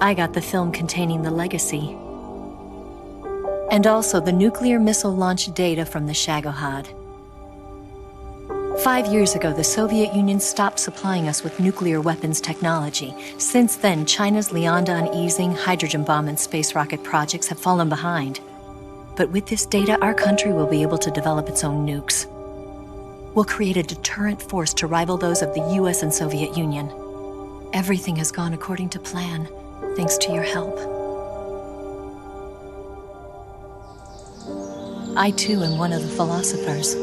I got the film containing the legacy, and also the nuclear missile launch data from the Shagohod. 5 years ago, the Soviet Union stopped supplying us with nuclear weapons technology. Since then, China's Liaodong easing, hydrogen bomb, and space rocket projects have fallen behind. But with this data, our country will be able to develop its own nukes. We'll create a deterrent force to rival those of the US and Soviet Union. Everything has gone according to plan, thanks to your help. I, too, am one of the philosophers.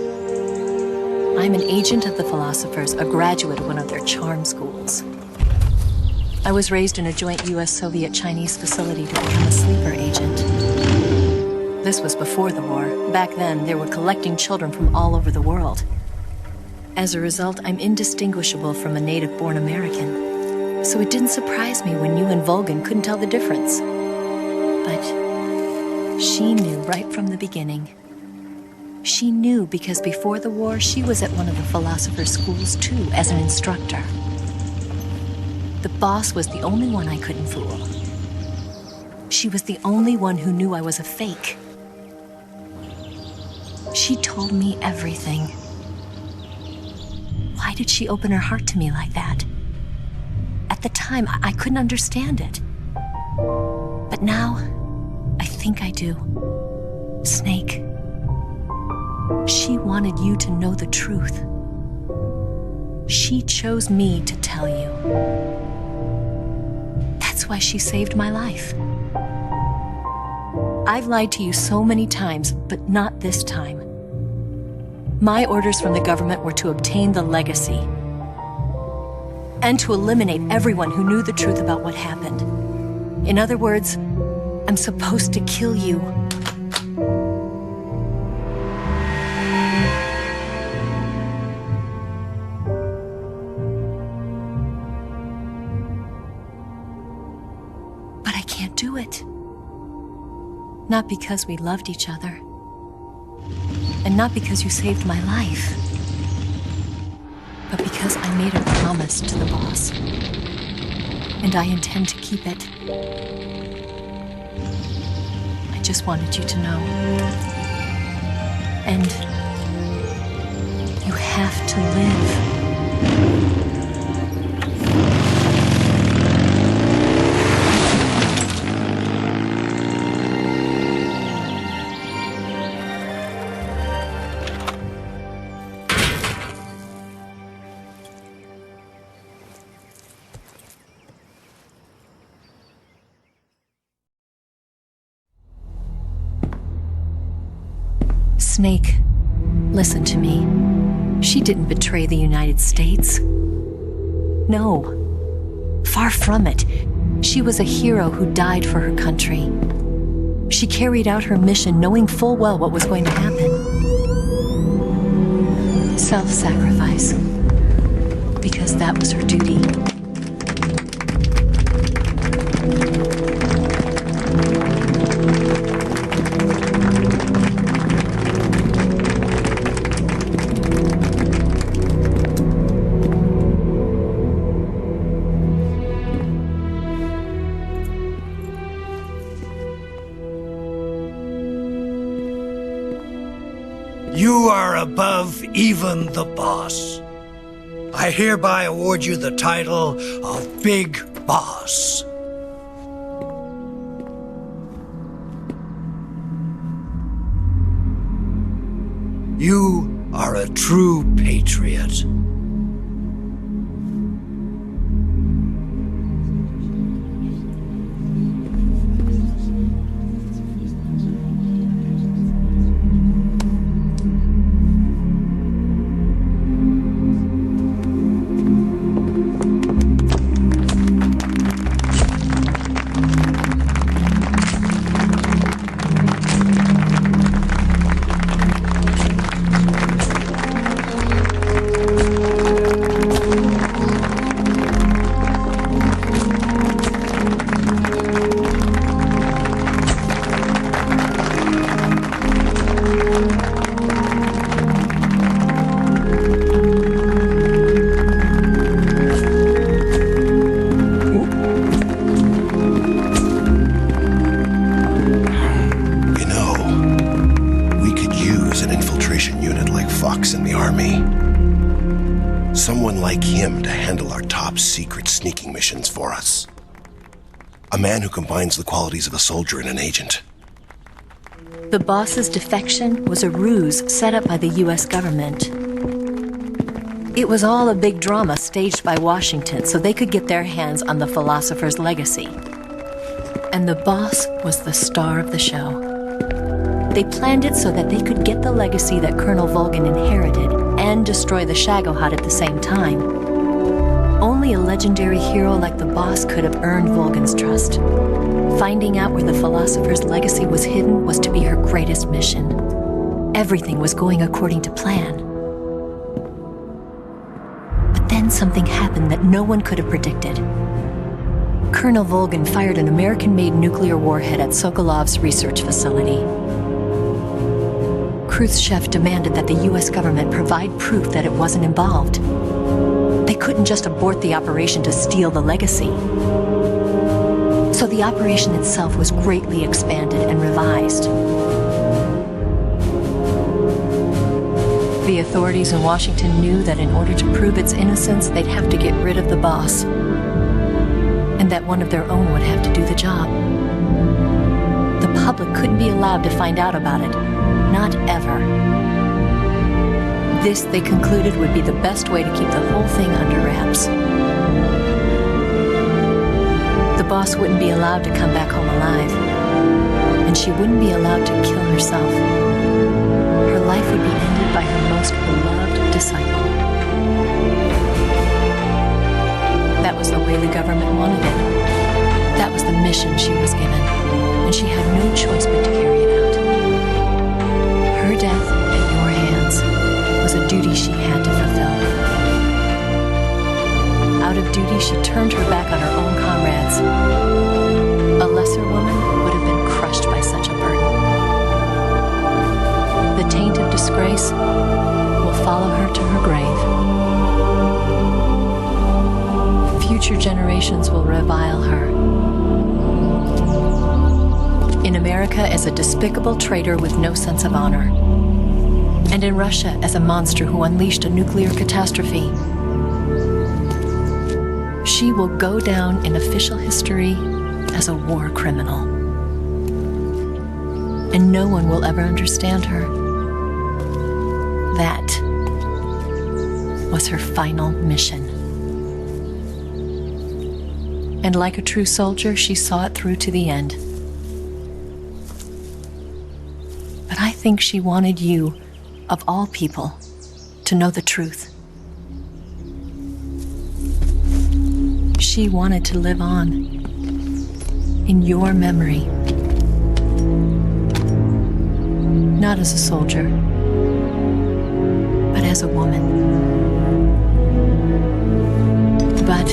I'm an agent of the philosophers, a graduate of one of their charm schools. I was raised in a joint US-Soviet-Chinese facility to become a sleeper agent. This was before the war. Back then, they were collecting children from all over the world. As a result, I'm indistinguishable from a native-born American. So it didn't surprise me when you and Volgin couldn't tell the difference. But she knew right from the beginning. She knew because before the war, she was at one of the philosopher's schools too, as an instructor. The boss was the only one I couldn't fool. She was the only one who knew I was a fake. She told me everything. Why did she open her heart to me like that? At the time, I couldn't understand it. But now, I think I do. Snake. She wanted you to know the truth. She chose me to tell you. That's why she saved my life. I've lied to you so many times, but not this time. My orders from the government were to obtain the legacy and to eliminate everyone who knew the truth about what happened. In other words, I'm supposed to kill you. Not because we loved each other. And not because you saved my life. But because I made a promise to the boss. And I intend to keep it. I just wanted you to know. And you have to live. Snake, listen to me. She didn't betray the United States. No. Far from it. She was a hero who died for her country. She carried out her mission knowing full well what was going to happen. Self-sacrifice. Because that was her duty. You are above even the boss. I hereby award you the title of Big Boss. You are a true patriot. Someone like him to handle our top secret sneaking missions for us. A man who combines the qualities of a soldier and an agent. The boss's defection was a ruse set up by the US government. It was all a big drama staged by Washington so they could get their hands on the philosopher's legacy. And the boss was the star of the show. They planned it so that they could get the legacy that Colonel Volgin inherited and destroy the Shagohod at the same time. Only a legendary hero like the boss could have earned Volgin's trust. Finding out where the philosopher's legacy was hidden was to be her greatest mission. Everything was going according to plan. But then something happened that no one could have predicted. Colonel Volgin fired an American-made nuclear warhead at Sokolov's research facility. Khrushchev demanded that the US government provide proof that it wasn't involved. They couldn't just abort the operation to steal the legacy. So the operation itself was greatly expanded and revised. The authorities in Washington knew that in order to prove its innocence, they'd have to get rid of the boss. And that one of their own would have to do the job. The public couldn't be allowed to find out about it. Not ever. This, they concluded, would be the best way to keep the whole thing under wraps. The boss wouldn't be allowed to come back home alive, and she wouldn't be allowed to kill herself. Her life would be ended by her most beloved disciple. That was the way the government wanted it. That was the mission she was given, and she had no choice but to carry it out. Her death at your hands was a duty she had to fulfill. Out of duty, she turned her back on her own comrades. A lesser woman would have been crushed by such a burden. disgrace will follow her to her grave. Future generations will revile her. In America as a despicable traitor with no sense of honor. And in Russia as a monster who unleashed a nuclear catastrophe. She will go down in official history as a war criminal. And no one will ever understand her. That was her final mission. And like a true soldier, she saw it through to the end. But I think she wanted you, of all people, to know the truth. She wanted to live on in your memory. Not as a soldier, but as a woman. But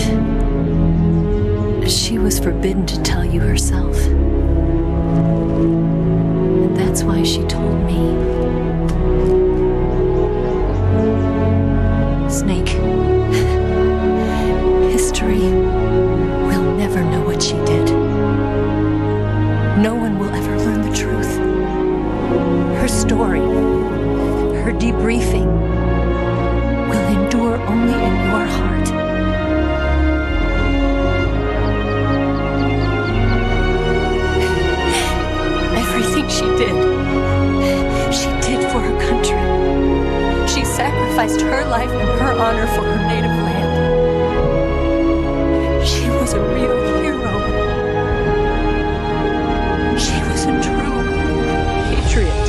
she was forbidden to tell you herself. And that's why she told me. Snake, history will never know what she did. No one will ever learn the truth. Her story, her debriefing, will endure only in your heart. Everything she did for her country. She sacrificed her life and her honor for her native land. She was a real hero. She was a true patriot.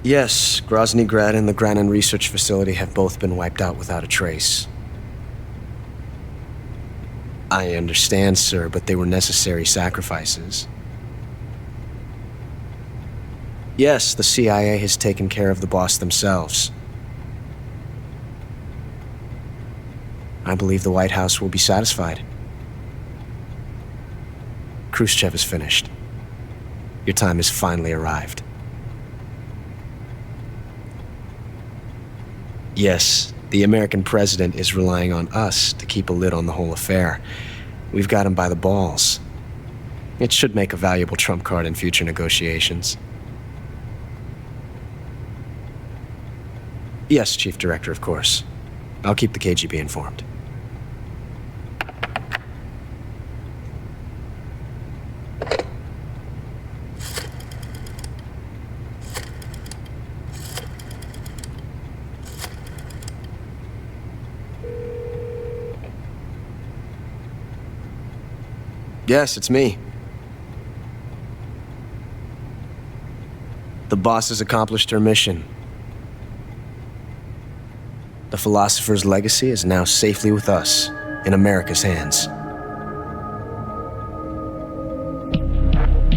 Yes, Grozny Grad and the Granin Research Facility have both been wiped out without a trace. I understand, sir, but they were necessary sacrifices. Yes, the CIA has taken care of the boss themselves. I believe the White House will be satisfied. Khrushchev is finished. Your time has finally arrived. Yes, the American president is relying on us to keep a lid on the whole affair. We've got him by the balls. It should make a valuable trump card in future negotiations. Yes, Chief Director, of course. I'll keep the KGB informed. Yes, it's me. The boss has accomplished her mission. The philosopher's legacy is now safely with us, in America's hands.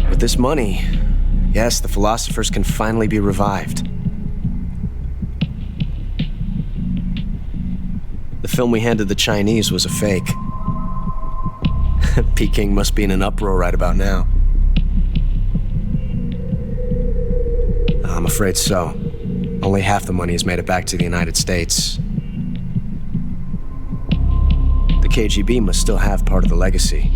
With this money, yes, the philosophers can finally be revived. The film we handed the Chinese was a fake. Peking must be in an uproar right about now. I'm afraid so. Only half the money has made it back to the United States. The KGB must still have part of the legacy.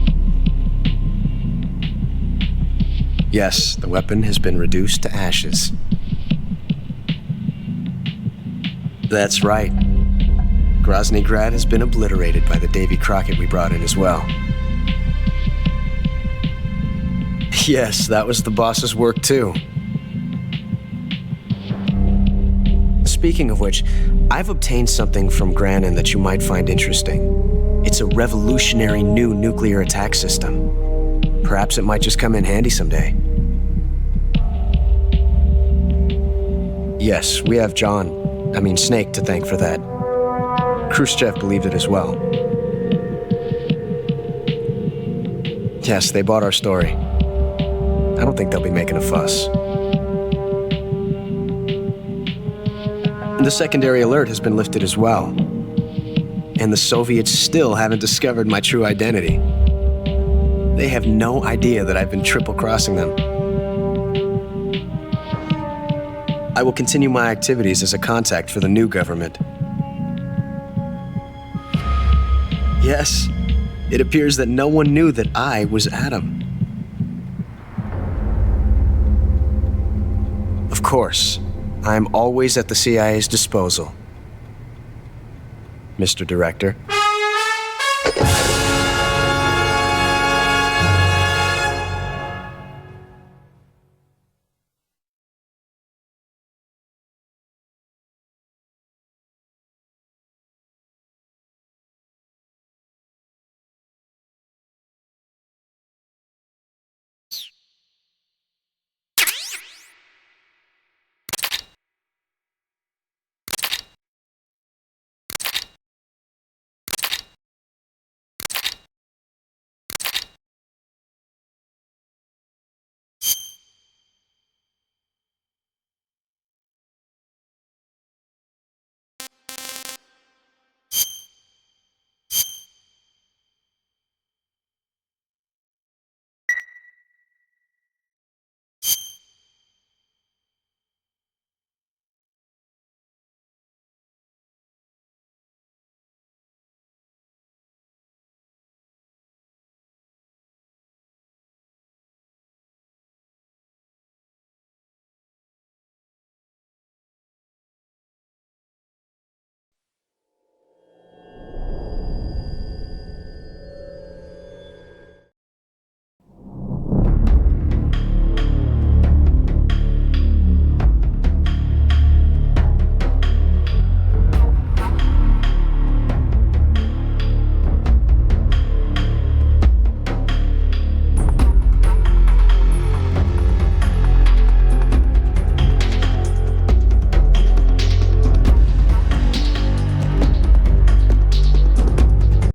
Yes, the weapon has been reduced to ashes. That's right. Grozny Grad has been obliterated by the Davy Crockett we brought in as well. Yes, that was the boss's work too. Speaking of which, I've obtained something from Granin that you might find interesting. It's a revolutionary new nuclear attack system. Perhaps it might just come in handy someday. Yes, we have Snake to thank for that. Khrushchev believed it as well. Yes, they bought our story. I don't think they'll be making a fuss. The secondary alert has been lifted as well. And the Soviets still haven't discovered my true identity. They have no idea that I've been triple-crossing them. I will continue my activities as a contact for the new government. Yes, it appears that no one knew that I was Adam. Of course, I'm always at the CIA's disposal, Mr. Director.